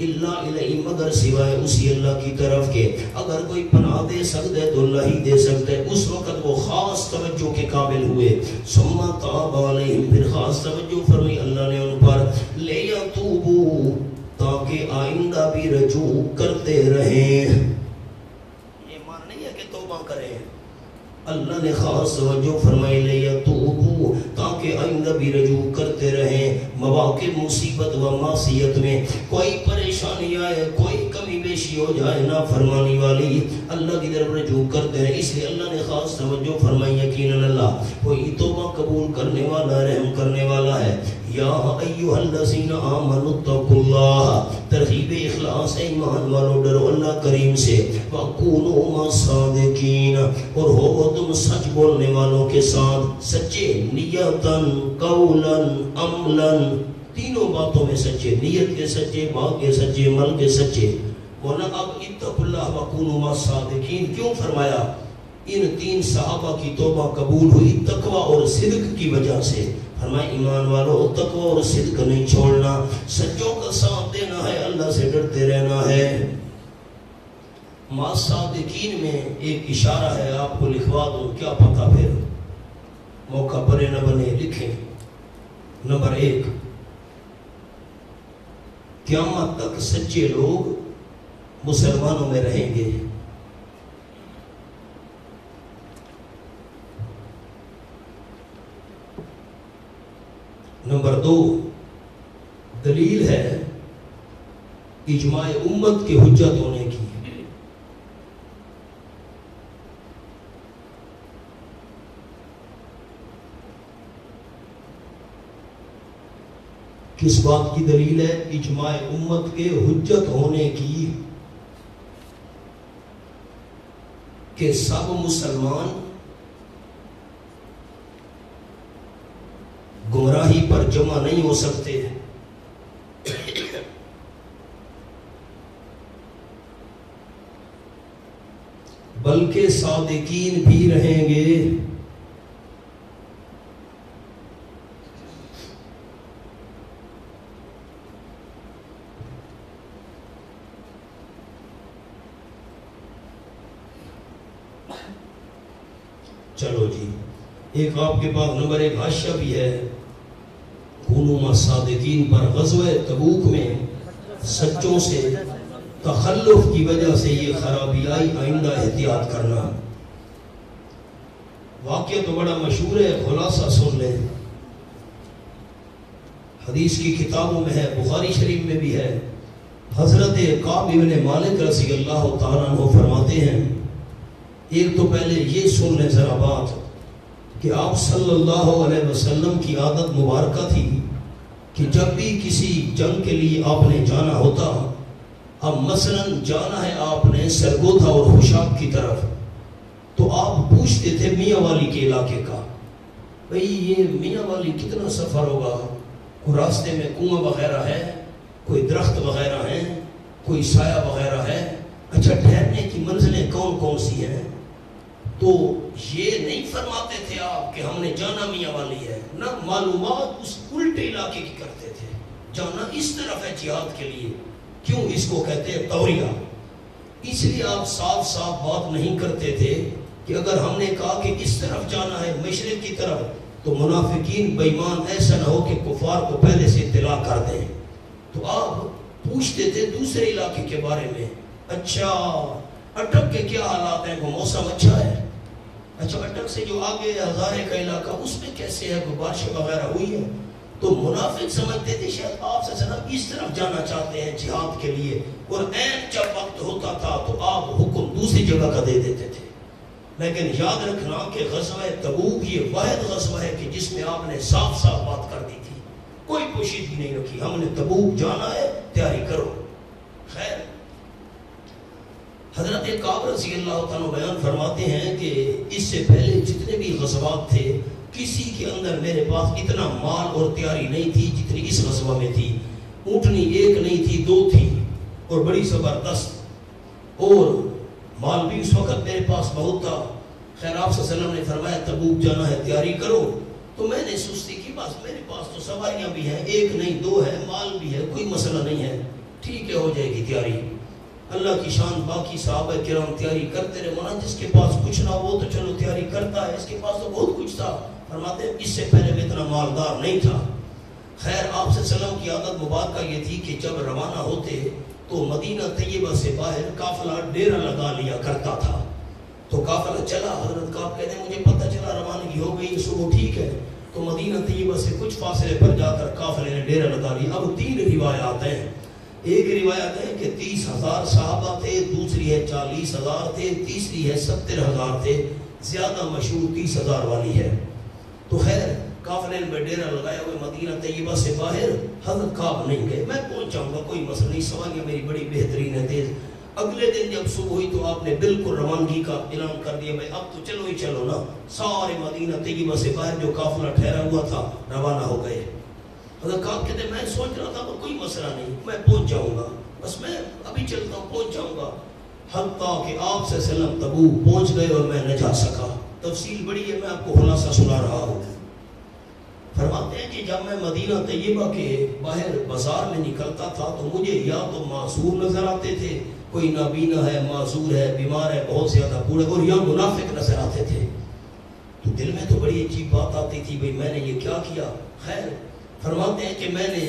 الا الیہ مگر سوائے اسی اللہ کی طرف کے. اگر کوئی پناہ دے سکتا ہے تو اللہ ہی دے سکتا ہے. اس وقت وہ خاص توجہ کے قابل ہوئے. ثم تاب علیہم پھر خاص توجہ فرمائی اللہ نے ان پر لیتوبوا تاکہ آئندہ بھی رجوع کرتے رہیں. اللہ نے خاص توجہ فرمائی لیتوبوا تاکہ آئندہ بھی رجوع کرتے رہیں. مواقع مصیبت و معصیت میں کوئی پریشانی آئے کوئی کمی بیشی ہو جائے نافرمانی والی اللہ کی طرف رجوع کرتے رہیں. اس لیے اللہ نے خاص توجہ فرمائی یقیناً اللہ وہی توبہ قبول کرنے والا رحم کرنے والا ہے. یا ایھا الذین آمنوا اتقوا اللہ ترغیب اخلاص ایمان والو ڈرو اللہ کریم سے. وکونوا مع الصادقین اور ہو تم سچ بولنے والوں کے ساتھ سچے نیتاً قولاً عملاً تینوں باتوں میں سچے. نیت کے سچے بات کے سچے عمل کے سچے. ورنہ اب اتقوا اللہ وکونوا مع الصادقین کیوں فرمایا؟ ان 3 صحابہ کی توبہ قبول ہوئی تقوی اور صدق کی وجہ سے. فرمائے ایمان والو تقوی اور صدق نہیں چھوڑنا. سچوں کا ساتھ دینا ہے اللہ سے ڈرتے رہنا ہے. مع صادقین میں ایک اشارہ ہے آپ کو لکھوا دوں کیا پتہ پھر موقع پرے نہ بنے. لکھیں نمبر 1 قیامت تک سچے لوگ مسلمانوں میں رہیں گے. نمبر 2 دلیل ہے اجماع امت کے حجت ہونے کی. کس بات کی دلیل ہے؟ اجماع امت کے حجت ہونے کی کہ سب مسلمان گمراہی پر جمع نہیں ہو سکتے بلکہ صادقین بھی رہیں گے. چلو جی ایک آپ کے پاس نمبر 1 حاشیہ بھی ہے کونوا مع الصادقین پر. غزوہ تبوک میں سچوں سے تخلف کی وجہ سے یہ خرابی آئی آئندہ احتیاط کرنا. واقعہ تو بڑا مشہور ہے خلاصہ سن لیں. حدیث کی کتابوں میں ہے، بخاری شریف میں بھی ہے، حضرت کعب ابن مالک رضی اللہ تعالیٰ عنہ فرماتے ہیں، ایک تو پہلے یہ سن لیں ذرا بات کہ آپ صلی اللہ علیہ وسلم کی عادت مبارکہ تھی کہ جب بھی کسی جنگ کے لیے آپ نے جانا ہوتا، اب مثلا جانا ہے آپ نے سرگودا اور خوشاب کی طرف، تو آپ پوچھتے تھے میاں والی کے علاقے کا، بھئی یہ میاں والی کتنا سفر ہوگا، کوئی راستے میں کنواں وغیرہ ہے، کوئی درخت وغیرہ ہیں، کوئی سایہ وغیرہ ہے، اچھا ٹھہرنے کی منزلیں کون کون سی ہیں؟ تو یہ نہیں فرماتے تھے آپ کہ ہم نے جانا میاں والی ہے، نہ معلومات اس الٹے علاقے کی کرتے تھے، جانا اس طرف ہے جہاد کے لیے، کیوں اس کو کہتے ہیں توریہ، اس لیے آپ صاف صاف بات نہیں کرتے تھے کہ اگر ہم نے کہا کہ اس طرف جانا ہے مشرق کی طرف، تو منافقین بے ایمان ایسا نہ ہو کہ کفار کو پہلے سے اطلاع کر دیں، تو آپ پوچھتے تھے دوسرے علاقے کے بارے میں، اچھا اٹک کے کیا حالات ہیں، وہ موسم اچھا ہے، اچھا اٹک سے جو آگے ہزارے کا علاقہ اس میں کیسے ہے، کوئی بارش وغیرہ ہوئی ہے؟ تو منافق سمجھتے تھے شاید آپ صلی اللہ علیہ وسلم اس طرف جانا چاہتے ہیں جہاد کے لیے، اور عین جب وقت ہوتا تھا تو آپ حکم دوسری جگہ کا دے دیتے تھے۔ لیکن یاد رکھنا کہ غزوہ تبوک یہ واحد غزوہ ہے کہ جس میں آپ نے صاف صاف بات کر دی تھی، کوئی پوشیدگی نہیں رکھی، ہم نے تبوک جانا ہے، تیاری کرو۔ خیر، حضرت کعب رضی اللہ تعالیٰ بیان فرماتے ہیں کہ اس سے پہلے جتنے بھی غزوات تھے کسی کے اندر میرے پاس اتنا مال اور تیاری نہیں تھی جتنی اس غزوہ میں تھی، اونٹنی ایک نہیں تھی، دو تھی اور بڑی زبردست، اور مال بھی اس وقت میرے پاس بہت تھا۔ خیر آپ صلی اللہ علیہ وسلم نے فرمایا تبوک جانا ہے، تیاری کرو، تو میں نے سستی کی، بس میرے پاس تو سواریاں بھی ہیں، ایک نہیں دو ہے، مال بھی ہے، کوئی مسئلہ نہیں ہے، ٹھیک ہے ہو جائے گی تیاری۔ اللہ کی شان، باقی صحابہ کرام تیاری کرتے رہے، مولانا جس کے پاس کچھ نہ ہو تو چلو تیاری کرتا ہے، اس کے پاس تو بہت کچھ تھا، فرماتے ہیں اس سے پہلے میں اتنا مالدار نہیں تھا۔ خیر آپ صلی اللہ علیہ وسلم کی عادت مبارکہ یہ تھی کہ جب روانہ ہوتے تو مدینہ طیبہ سے باہر قافلہ ڈیرا لگا لیا کرتا تھا، تو قافلہ چلا، حضرت کعب کہتے ہیں مجھے پتہ چلا روانگی ہو گئی صبح، ٹھیک ہے، تو مدینہ طیبہ سے کچھ فاصلے پر جا کر قافلے نے ڈیرا لگا لیا۔ اب تین روایات ہیں، ایک روایت ہے کہ 30,000 صحابہ تھے، دوسری ہے 40,000 تھے، تیسری ہے 70,000 تھے، زیادہ مشہور 30,000 والی ہے۔ تو خیر قافلے میں ڈیرا لگایا ہوئے مدینہ طیبہ سے باہر، حضرت کعب نہیں گئے، میں پہنچ جاؤں گا کوئی مسئلہ نہیں، سواریاں میری بڑی بہترین ہے، تیز۔ اگلے دن جب صبح ہوئی تو آپ نے بالکل روانگی کا اعلان کر دیا، بھائی اب تو چلو ہی چلو نا، سارے مدینہ طیبہ سے باہر جو قافلہ ٹھہرا ہوا تھا روانہ ہو گئے۔ حضرت کعب کہتے ہیں میں سوچ رہا تھا کہ کوئی مسئلہ نہیں، میں پہنچ جاؤں گا، بس میں ابھی چلتا ہوں، پہنچ جاؤں گا، حتیٰ کہ آپ صلی اللہ علیہ وسلم تبوک پہنچ گئے اور میں نہ جا سکا۔ تفصیل بڑی ہے، میں آپ کو خلاصہ سنا رہا ہوں۔ فرماتے ہیں کہ جب میں مدینہ طیبہ کے باہر بازار میں نکلتا تھا تو مجھے یا تو معذور نظر آتے تھے، کوئی نابینا ہے، معذور ہے، بیمار ہے، بہت زیادہ بوڑھے، اور یا منافق نظر آتے تھے، تو دل میں تو بڑی عجیب بات آتی تھی، بھئی میں نے یہ کیا کیا؟ خیر فرماتے ہیں کہ میں نے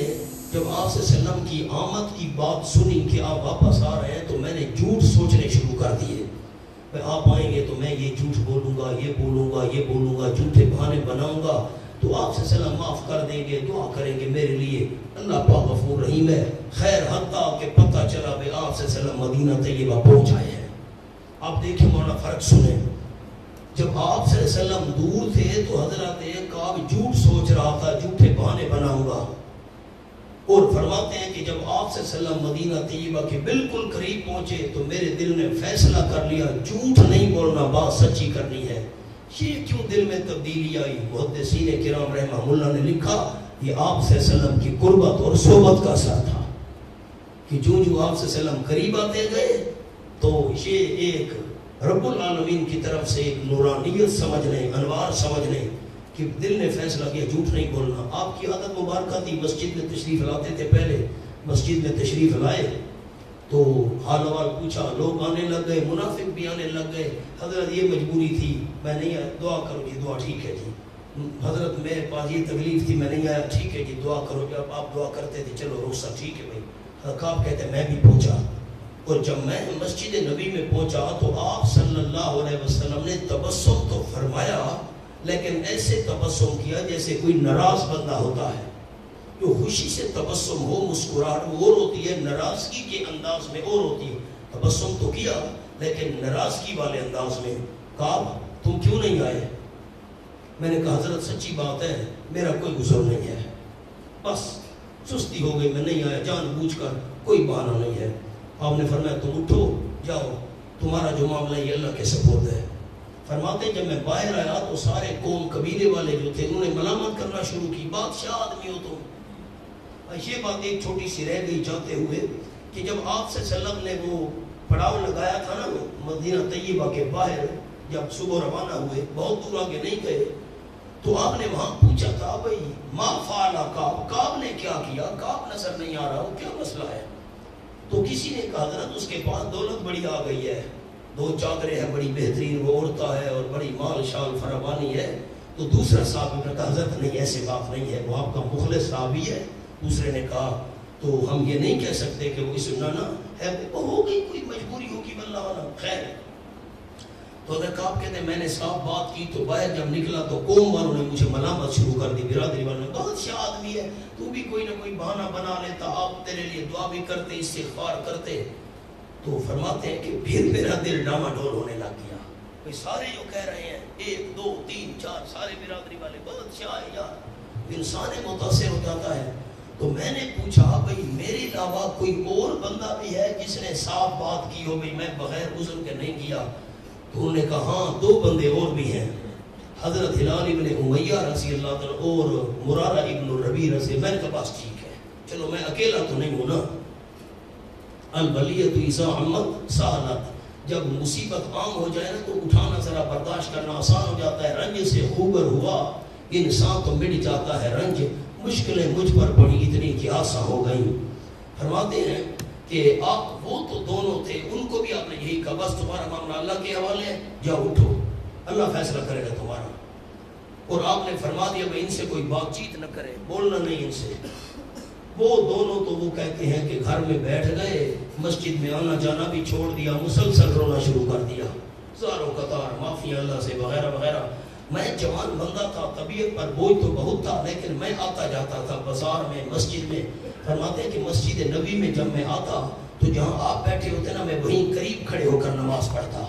جب آپ صلی اللہ علیہ وسلم کی آمد کی بات سنی کہ آپ واپس آ رہے ہیں تو میں نے جھوٹ سوچنے شروع کر دیے، میں آپ آئیں گے تو میں یہ جھوٹ بولوں گا، یہ بولوں گا، یہ بولوں گا، جھوٹے بہانے بناؤں گا تو آپ صلی اللہ علیہ وسلم معاف کر دیں گے، دعا کریں گے میرے لیے، اللہ پاک غفور رحیم ہے۔ خیر حتیٰ کہ پتہ چلا بھئی آپ صلی اللہ علیہ وسلم مدینہ طیبہ پہنچ آئے ہیں۔ آپ دیکھیں مولانا فرق سنیں، جب آپ صلی اللہ علیہ وسلم دور تھے تو حضرت کعب جھوٹ سوچ رہا تھا، جھوٹے بہانے بناؤں گا، اور فرماتے ہیں کہ جب آپ صلی اللہ علیہ وسلم مدینہ طیبہ کے بالکل قریب پہنچے تو میرے دل نے فیصلہ کر لیا جھوٹ نہیں بولنا، بات سچی کرنی ہے۔ یہ کیوں دل میں تبدیلی آئی؟ محدثین کرام رحمہ اللہ نے لکھا یہ آپ صلی اللہ علیہ وسلم کی قربت اور صحبت کا اثر تھا کہ جو آپ صلی اللہ علیہ وسلم قریب آتے گئے تو یہ ایک رب العالمین کی طرف سے ایک نورانیت سمجھنے، انوار سمجھنے کہ دل نے فیصلہ کیا جھوٹ نہیں بولنا۔ آپ کی عادت مبارکہ تھی، مسجد میں تشریف لاتے تھے، پہلے مسجد میں تشریف لائے تو حال حوال پوچھا، لوگ آنے لگ گئے، منافق بھی آنے لگ گئے، حضرت یہ مجبوری تھی میں نہیں آیا، دعا کرو جی، دعا ٹھیک ہے جی، حضرت میرے پاس یہ تکلیف تھی میں نہیں آیا، ٹھیک ہے جی دعا کرو، جب آپ دعا کرتے تھے چلو روسا ٹھیک ہے بھائی۔ حضرت کعب کہتے ہیں میں بھی پہنچا، اور جب میں مسجد نبی میں پہنچا تو آپ صلی اللہ علیہ وسلم نے تبسم تو فرمایا لیکن ایسے تبسم کیا جیسے کوئی ناراض بندہ ہوتا ہے، جو خوشی سے تبسم ہو، مسکراہٹ اور ہوتی ہے، ناراضگی کے انداز میں اور ہوتی ہے. تبسم تو کیا لیکن ناراضگی والے انداز میں. کعب تم کیوں نہیں آئے؟ میں نے کہا حضرت سچی بات ہے میرا کوئی گزر نہیں ہے، بس سستی ہو گئی، میں نہیں آیا جان بوجھ کر، کوئی بہانہ نہیں ہے. آپ نے فرمایا تم اٹھو جاؤ، تمہارا جو معاملہ یہ اللہ کے سپرد ہے. فرماتے ہیں جب میں باہر آیا تو سارے قوم قبیلے والے جو تھے انہوں نے ملامت کرنا شروع کی، بادشاہ آدمی ہو تم. یہ بات ایک چھوٹی سی رہ گئی جاتے ہوئے کہ جب آپ سے وسلم نے وہ پڑاؤ لگایا تھا نا مدینہ طیبہ کے باہر، جب صبح روانہ ہوئے بہت دور آگے نہیں گئے، تو آپ نے وہاں پوچھا تھا بھئی ما فعل کعب، کعب نے کیا کیا؟ کعب نظر نہیں آ رہا، وہ کیا مسئلہ ہے؟ تو کسی نے کہا حضرت اس کے پاس دولت بڑی آ گئی ہے، 2 چادریں ہیں بڑی بہترین، وہ عورتہ ہے اور بڑی مال شال فراوانی ہے. تو دوسرا صحابی نے کہا حضرت نہیں ایسے بات نہیں ہے، وہ آپ کا مخلص صحابی ہے. دوسرے نے کہا تو ہم یہ نہیں کہہ سکتے کہ وہ اس نانا ہے، وہ ہو گئی کوئی مجبوری ہوگی واللہ عالم. خیر تو اگر کعب کہتے ہیں میں نے صاف بات کی تو باہر جب نکلا تو قوم والوں نے مجھے ملامت شروع کر دی، برادری والوں نے بہت شاہ آدمی ہے، تو بھی کوئی نہ کوئی بہانہ بنا لیتا، آپ تیرے لیے دعا بھی کرتے استغفار کرتے. تو فرماتے ہیں کہ پھر میرا دل ڈاماڈول ہونے لگ گیا. بھئی سارے جو کہہ رہے ہیں 1 2 3 4 سارے برادری والے بہت شاہ ہے یار، انسان متاثر ہو جاتا ہے. تو میں نے پوچھا بھئی میرے علاوہ کوئی اور بندہ بھی ہے جس نے صاف بات کی ہو بھئی میں بغیر عذر کے نہیں کیا؟ تو انہوں نے کہا ہاں 2 بندے اور بھی ہیں، حضرت ہلال ابن امیہ رضی اللہ عنہ اور مرارہ ابن الربیع رضی اللہ عنہ. میں نے کہا بس ٹھیک ہے، چلو میں اکیلا تو نہیں ہوں نا. البلیۃ اذا عمت سہلت، جب مصیبت عام ہو جائے نا تو اٹھانا ذرا برداشت کرنا آسان ہو جاتا ہے. رنج سے خوبر ہوا انسان تو مٹ جاتا ہے رنج، مشکلیں مجھ پر پڑی اتنی کہ آسان ہو گئیں. فرماتے ہیں کہ آپ وہ تو دونوں تھے، ان کو بھی آپ نے یہی کہا بس تمہارا معاملہ اللہ کے حوالے ہے، جاؤ اٹھو اللہ فیصلہ کرے گا تمہارا. اور آپ نے فرما دیا بھائی ان سے کوئی بات چیت نہ کرے، بولنا نہیں ان سے. وہ دونوں تو وہ کہتے ہیں کہ گھر میں بیٹھ گئے، مسجد میں آنا جانا بھی چھوڑ دیا، مسلسل رونا شروع کر دیا، زاروں قطار معافی اللہ سے وغیرہ وغیرہ. میں جوان بندہ تھا، طبیعت پر بوجھ تو بہت تھا، لیکن میں آتا جاتا تھا بازار میں مسجد میں. فرماتے ہیں کہ مسجد نبی میں جب میں آتا تو جہاں آپ بیٹھے ہوتے نا میں وہیں قریب کھڑے ہو کر نماز پڑھتا،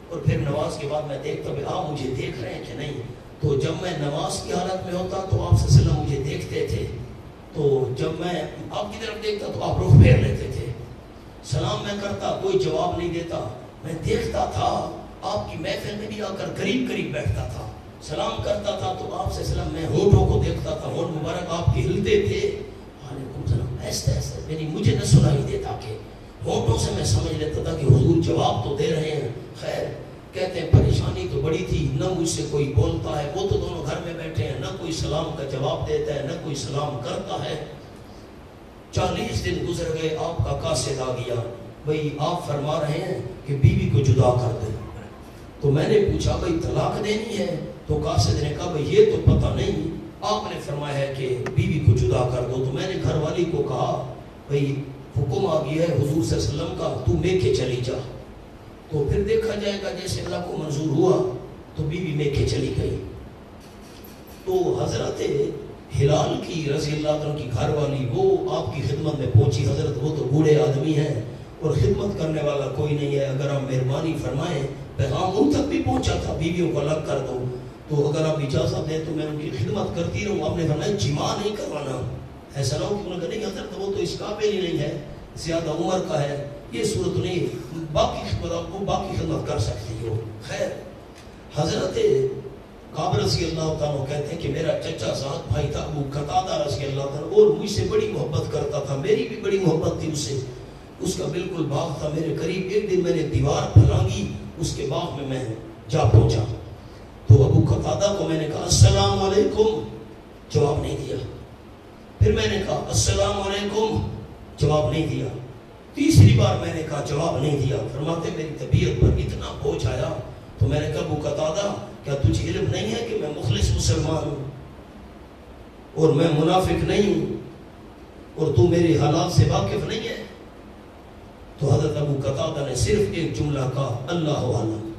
اور پھر نماز کے بعد میں دیکھتا کہ آپ مجھے دیکھ رہے ہیں کہ نہیں. تو جب میں نماز کی حالت میں ہوتا تو آپ صلی اللہ علیہ وسلم مجھے دیکھتے تھے، تو جب میں آپ کی طرف دیکھتا تو آپ رخ پھیر لیتے تھے. سلام میں کرتا کوئی جواب نہیں دیتا، میں دیکھتا تھا آپ کی محفل میں بھی آ کر قریب قریب بیٹھتا تھا، سلام کرتا تھا تو آپ سے سلام میں ہونٹوں کو دیکھتا تھا، ہونٹ مبارک آپ کے ہلتے تھے، وعلیکم السلام ایسے ایسے، یعنی مجھے نہ سنائی دیتا کہ ہونٹوں سے میں سمجھ لیتا تھا کہ حضور جواب تو دے رہے ہیں. خیر کہتے ہیں پریشانی تو بڑی تھی، نہ مجھ سے کوئی بولتا ہے، وہ تو دونوں گھر میں بیٹھے ہیں، نہ کوئی سلام کا جواب دیتا ہے نہ کوئی سلام کرتا ہے. 40 دن گزر گئے، آپ کا قاصد آ گیا، بھئی آپ فرما رہے ہیں کہ بیوی کو جدا کر دیں. تو میں نے پوچھا بھئی طلاق دینی ہے؟ تو قاصد نے کہا بھئی یہ تو پتہ نہیں، آپ نے فرمایا ہے کہ بیوی کو جدا کر دو. تو میں نے گھر والی کو کہا بھئی حکم آ گیا ہے حضور صلی اللہ علیہ وسلم کا، تو میکے چلی جا. تو پھر دیکھا جائے گا جیسے اللہ کو منظور ہوا. تو بیوی میکے چلی گئی. تو حضرت ہلال کی رضی اللہ عنہ کی گھر والی وہ آپ کی خدمت میں پہنچی. حضرت وہ تو بوڑھے آدمی ہیں اور خدمت کرنے والا کوئی نہیں ہے، اگر آپ مہربانی فرمائیں پیغام ان تک بھی پہنچا تھا بیویوں کو الگ کر دو، تو اگر آپ اجازت دیں تو میں ان کی خدمت کرتی رہوں. آپ نے فرمایا جماع نہیں کروانا. ایسا نہ ہو کہ انہوں نے کہا نہیں حضرت وہ تو اس قابل ہی نہیں ہے، زیادہ عمر کا ہے، یہ صورت نہیں، باقی خدمت آپ کو باقی خدمت کر سکتی ہو. خیر حضرت کعب رضی اللہ عنہ کہتے ہیں کہ میرا چچا زاد بھائی تھا ابو قتادہ رضی اللہ عنہ، اور مجھ سے بڑی محبت کرتا تھا، میری بھی بڑی محبت تھی اس سے. اس کا بالکل باغ تھا میرے قریب. ایک دن میں نے دیوار پھلانگی، اس کے باغ میں جا پہنچا. تو ابو قتادہ کو میں نے کہا السلام علیکم، جواب نہیں دیا. پھر میں نے کہا السلام علیکم، جواب نہیں دیا. تیسری بار میں نے کہا جواب نہیں دیا. فرماتے میری طبیعت پر اتنا بوجھ آیا تو میں نے کہا ابو قتادہ کیا تجھے علم نہیں ہے کہ میں مخلص مسلمان ہوں اور میں منافق نہیں ہوں اور تو میرے حالات سے واقف نہیں ہے؟ تو حضرت ابو قتادہ نے صرف ایک جملہ کہا اللہ عالم،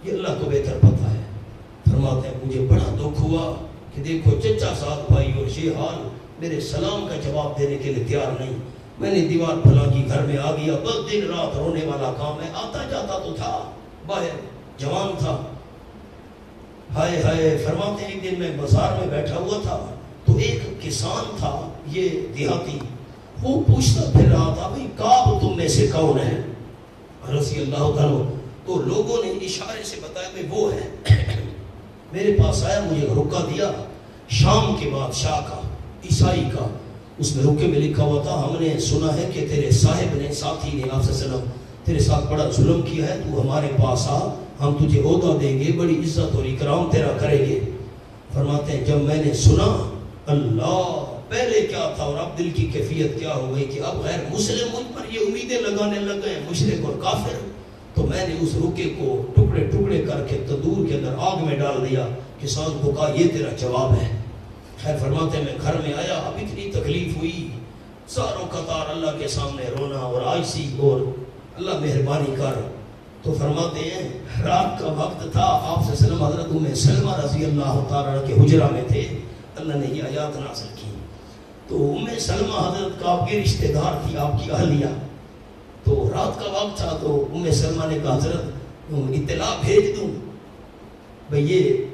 یہ اللہ کو بہتر پتہ ہے. فرماتے ہیں مجھے بڑا دکھ ہوا کہ دیکھو چچا ساتھ بھائی اور یہ حال میرے سلام کا جواب دینے کے لیے تیار نہیں. میں نے دیوار پھلا کی, گھر میں آ گیا, بس دن رات رونے والا کام ہے. آتا جاتا تو تھا, باہر جوان تھا. ہائے ہائے. فرماتے ہیں ایک دن میں بازار میں بیٹھا ہوا تھا تو ایک کسان تھا, یہ دیہاتی, وہ پوچھتا پھر رہا تھا بھئی کعب تم میں سے کون ہے رضی اللہ تعالیٰ. تو لوگوں نے اشارے سے بتایا کہ وہ ہے. میرے پاس آیا, مجھے رکا دیا, شام کے بادشاہ کا, عیسائی کا. اس میں رکے میں لکھا ہوا تھا ہم نے سنا ہے کہ تیرے صاحب نے, ساتھی نے, آپ صلی اللہ علیہ وسلم تیرے ساتھ بڑا ظلم کیا ہے, تو ہمارے پاس آ, ہم تجھے عہدہ دیں گے, بڑی عزت اور اکرام تیرا کریں گے. فرماتے ہیں جب میں نے سنا, اللہ پہلے کیا تھا اور اب دل کی کیفیت کیا ہو گئی کہ اب غیر مسلم مجھ پر یہ امیدیں لگانے لگ گئے, مشرک اور کافر. تو میں نے اس رکے کو ٹکڑے ٹکڑے کر کے تندور کے اندر آگ میں ڈال دیا. کسان کو کہا یہ تیرا جواب ہے. خیر فرماتے ہیں میں گھر میں آیا, اب اتنی تکلیف ہوئی, ساروں قطار اللہ کے سامنے رونا اور عاجزی اور اللہ مہربانی کر. تو فرماتے ہیں رات کا وقت تھا, آپ صلی اللہ علیہ وسلم حضرت ام سلمہ رضی اللہ تعالیٰ کے حجرہ میں تھے. اللہ نے یہ آیات نازل کی. تو ام سلمہ حضرت کا آپ کی رشتہ دار تھی, آپ کی اہلیہ. تو رات کا وقت تھا تو ام سلمہ نے کہا حضرت اطلاع بھیج دوں, بھئی یہ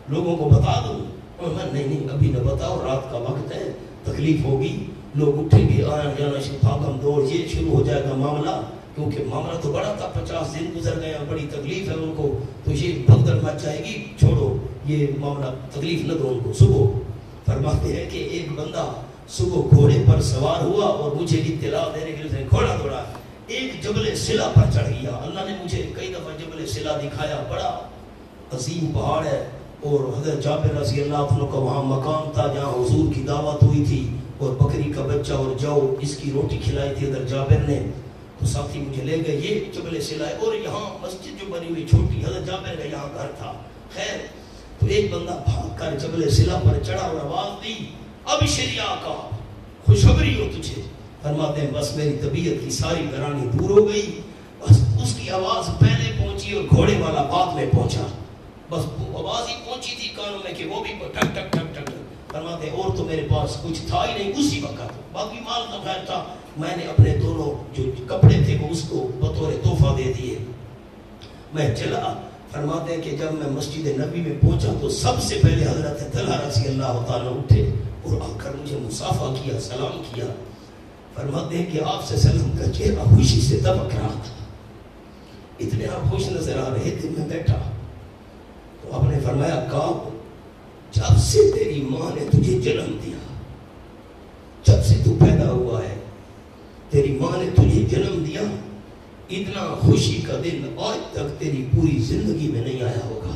لوگوں کو بتا دوں. اور میں نہیں ابھی نہ بتاؤ, رات کا وقت ہے, تکلیف ہوگی, لوگ اٹھیں گے, آنا جانا بھاگم دوڑ, یہ شروع ہو جائے گا معاملہ. کیونکہ معاملہ تو بڑا تھا, 50 دن گزر گئے, بڑی تکلیف ہے ان کو, تو یہ بھگدڑ مچ جائے گی, چھوڑو یہ معاملہ, تکلیف نہ دو ان کو. صبح فرماتے ہیں کہ ایک بندہ صبح گھوڑے پر سوار ہوا اور مجھے اطلاع دینے کے لیے گھوڑا دوڑا, ایک جبل سلا پر چڑھ گیا. اللہ نے مجھے کئی دفعہ جبل سلا دکھایا, بڑا عظیم پہاڑ ہے. اور حضرت جابر رضی اللہ عنہ کا وہاں مقام تھا جہاں حضور کی دعوت ہوئی تھی, اور بکری کا بچہ اور جو اس کی روٹی کھلائی تھی حضرت جابر نے. تو ساتھی مجھے لے گئے, یہ جبل سلا ہے, اور یہاں مسجد جو بنی ہوئی چھوٹی, حضرت جابر کا یہاں گھر تھا. خیر تو ایک بندہ بھاگ کر جبل سلا پر چڑھا اور آواز دی, اب شریعہ کا خوشخبری ہو تجھے. فرماتے ہیں بس میری طبیعت کی ساری گرانی دور ہو گئی, بس اس کی آواز پہلے پہنچی اور گھوڑے والا بعد میں پہنچا. بس آواز ہی پہنچی تھی کانوں میں کہ وہ بھی ٹک ٹک ٹک ٹک. فرماتے ہیں اور تو میرے پاس کچھ تھا ہی نہیں اسی وقت, باقی مال تو خیر تھا. میں نے اپنے دونوں جو کپڑے تھے وہ اس کو بطور تحفہ دے دیے, میں چلا. فرماتے ہیں کہ جب میں مسجد نبی میں پہنچا تو سب سے پہلے حضرت طلحہ رضی اللہ تعالیٰ اٹھے اور آ کر مجھے مصافحہ کیا, سلام کیا. فرماتے ہیں کہ آپ سے سلام کا چہرہ خوشی سے دمک رہا تھا, اتنے آپ خوش نظر آ رہے تھے. میں بیٹھا تو آپ نے فرمایا کعب, جب سے تیری ماں نے تجھے جنم دیا, جب سے تو پیدا ہوا ہے, تیری ماں نے تجھے جنم دیا, اتنا خوشی کا دن آج تک تیری پوری زندگی میں نہیں آیا ہوگا.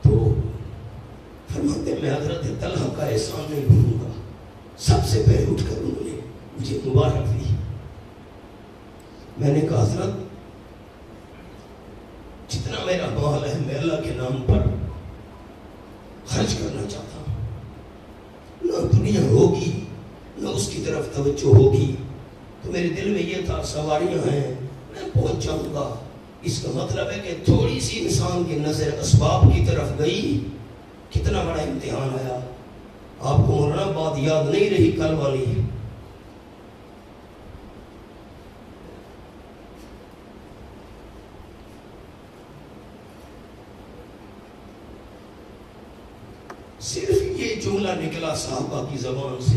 تو فرماتے میں حضرت طلحہ کا احسان نہیں بھولوں گا. سب سے پہلے اٹھ کر انہوں نے مجھے مبارک دی. میں نے کہا حضرت جتنا میرا مال ہے میں اللہ کے نام پر خرچ کرنا چاہتا ہوں, نہ دنیا ہوگی نہ اس کی طرف توجہ ہوگی. تو میرے دل میں یہ تھا سواریاں ہیں, میں پہنچ جاؤں گا. اس کا مطلب ہے کہ تھوڑی سی انسان کی نظر اسباب کی طرف گئی, کتنا بڑا امتحان آیا. آپ کو مولانا بات یاد نہیں رہی کل والی, صرف یہ جملہ نکلا صحابہ کی زبان سے,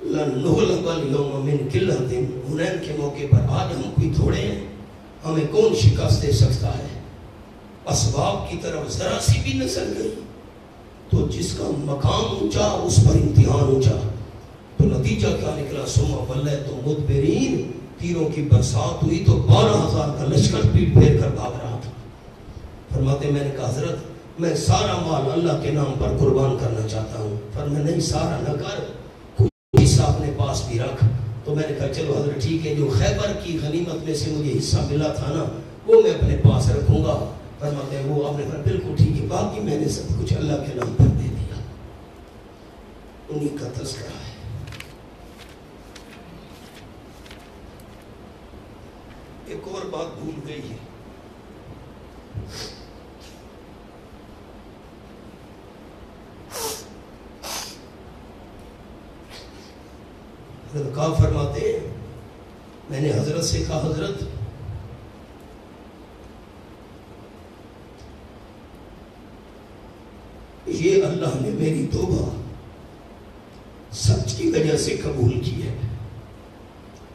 لَنُغْلَبَ الْيَوْمَ مِنْ قِلَّةٍ. حنین کے موقع پر آج ہم کوئی تھوڑے ہیں, ہمیں کون شکست دے سکتا ہے. اسباب کی طرف ذرا سی بھی نظر گئی تو جس کا مقام اونچا اس پر امتحان اونچا. تو نتیجہ کیا نکلا, ثُمَّ وَلَّيْتُم مُدْبِرِينَ. تیروں کی برسات ہوئی تو 12,000 کا لشکر پیٹ پھیر کر بھاگ رہا تھا. فرماتے میں نے کہا حضرت میں سارا مال اللہ کے نام پر قربان کرنا چاہتا ہوں. فرمایا نہیں سارا نہ کر, کچھ حصہ اپنے پاس بھی رکھ. تو میں نے کہا چلو حضرت ٹھیک ہے, جو خیبر کی غنیمت میں سے مجھے حصہ ملا تھا نا وہ میں اپنے پاس رکھوں گا. فرماتے ہیں وہ آپ نے کہا بالکل ٹھیک ہے, باقی میں نے سب کچھ اللہ کے نام پر دے دیا. انہی کا تذکرہ ہے. ایک اور بات بھول گئی ہے, لڑکا فرماتے ہیں میں نے حضرت سے کہا حضرت یہ اللہ نے میری توبہ سچ کی وجہ سے قبول کی ہے،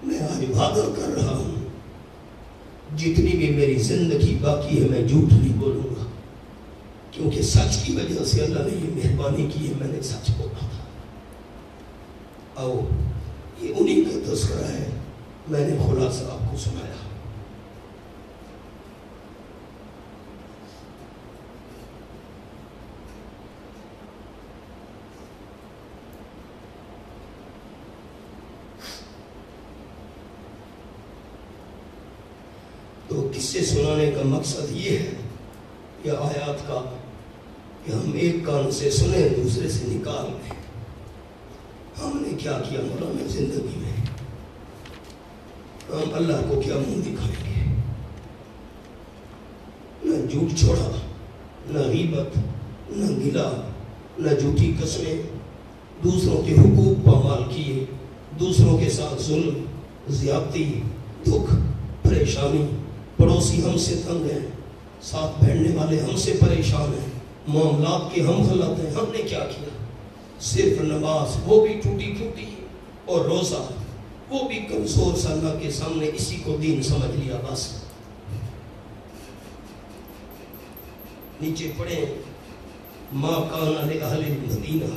میں آج وعدہ کر رہا ہوں جتنی بھی میری زندگی باقی ہے میں جھوٹ نہیں بولوں گا، کیونکہ سچ کی وجہ سے اللہ نے یہ مہربانی کی ہے، میں نے سچ بولا تھا۔ آؤ یہ انہی کا تذکرہ ہے، میں نے خلاصہ آپ کو سنایا۔ تو قصے سنانے کا مقصد یہ ہے یا آیات کا کہ ہم ایک کان سے سنیں دوسرے سے نکال دیں۔ ہم نے کیا کیا مولانا زندگی میں، ہم اللہ کو کیا منہ دکھائیں گے؟ نہ جھوٹ چھوڑا، نہ غیبت، نہ گلا، نہ جھوٹی قسمیں، دوسروں کے حقوق پامال کیے، دوسروں کے ساتھ ظلم، زیادتی، دکھ، پریشانی، پڑوسی ہم سے تنگ ہیں، ساتھ بیٹھنے والے ہم سے پریشان ہیں، معاملات کے ہم غلط ہیں۔ ہم نے کیا کیا؟ صرف نماز وہ بھی ٹوٹی ٹوٹی، اور روزہ وہ بھی کمزور سا اللہ کے سامنے، اسی کو دین سمجھ لیا بس۔ نیچے پڑھیں ما کان لأہل المدینہ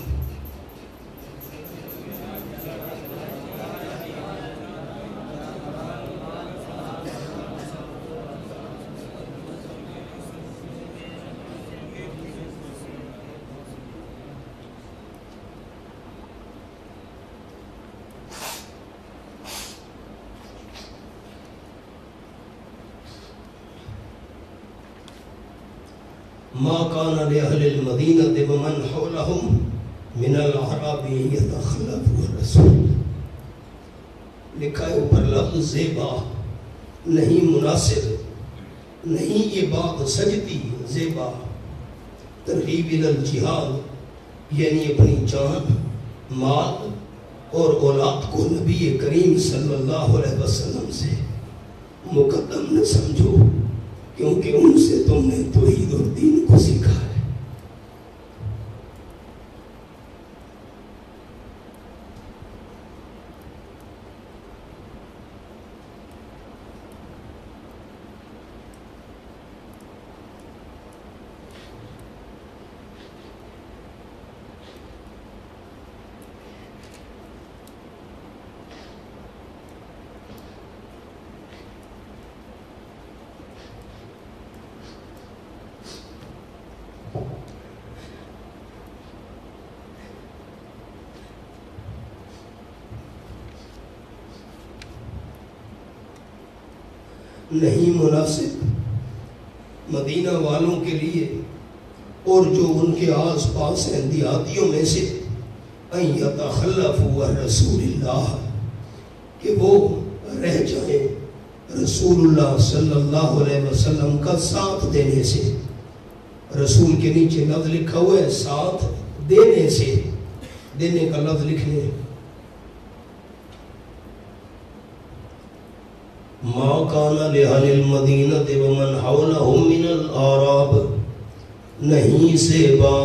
ما کان لأہل المدینہ ومن حولہم من الاعراب یتخلف الرسول، لکھا ہے اوپر لفظ زیبا نہیں، مناسب نہیں، یہ بات سجتی زیبا، ترغیب الجہاد یعنی اپنی جان، مال اور اولاد کو نبی کریم صلی اللہ علیہ وسلم سے مقدم نہ سمجھو، کیونکہ ان سے تم نے توحید اور دین کو سیکھا ہے۔ نہیں مناسب مدینہ والوں کے لیے اور جو ان کے آس پاس ہیں دیہاتیوں میں سے ان یتخلفوا رسول اللہ، کہ وہ رہ جائیں رسول اللہ صلی اللہ علیہ وسلم کا ساتھ دینے سے۔ رسول کے نیچے لفظ لکھا ہوا ہے ساتھ دینے سے، دینے کا لفظ لکھ لیں۔ ما کان لأہل المدینہ ومن حولہم من الاعراب، نہیں زیبا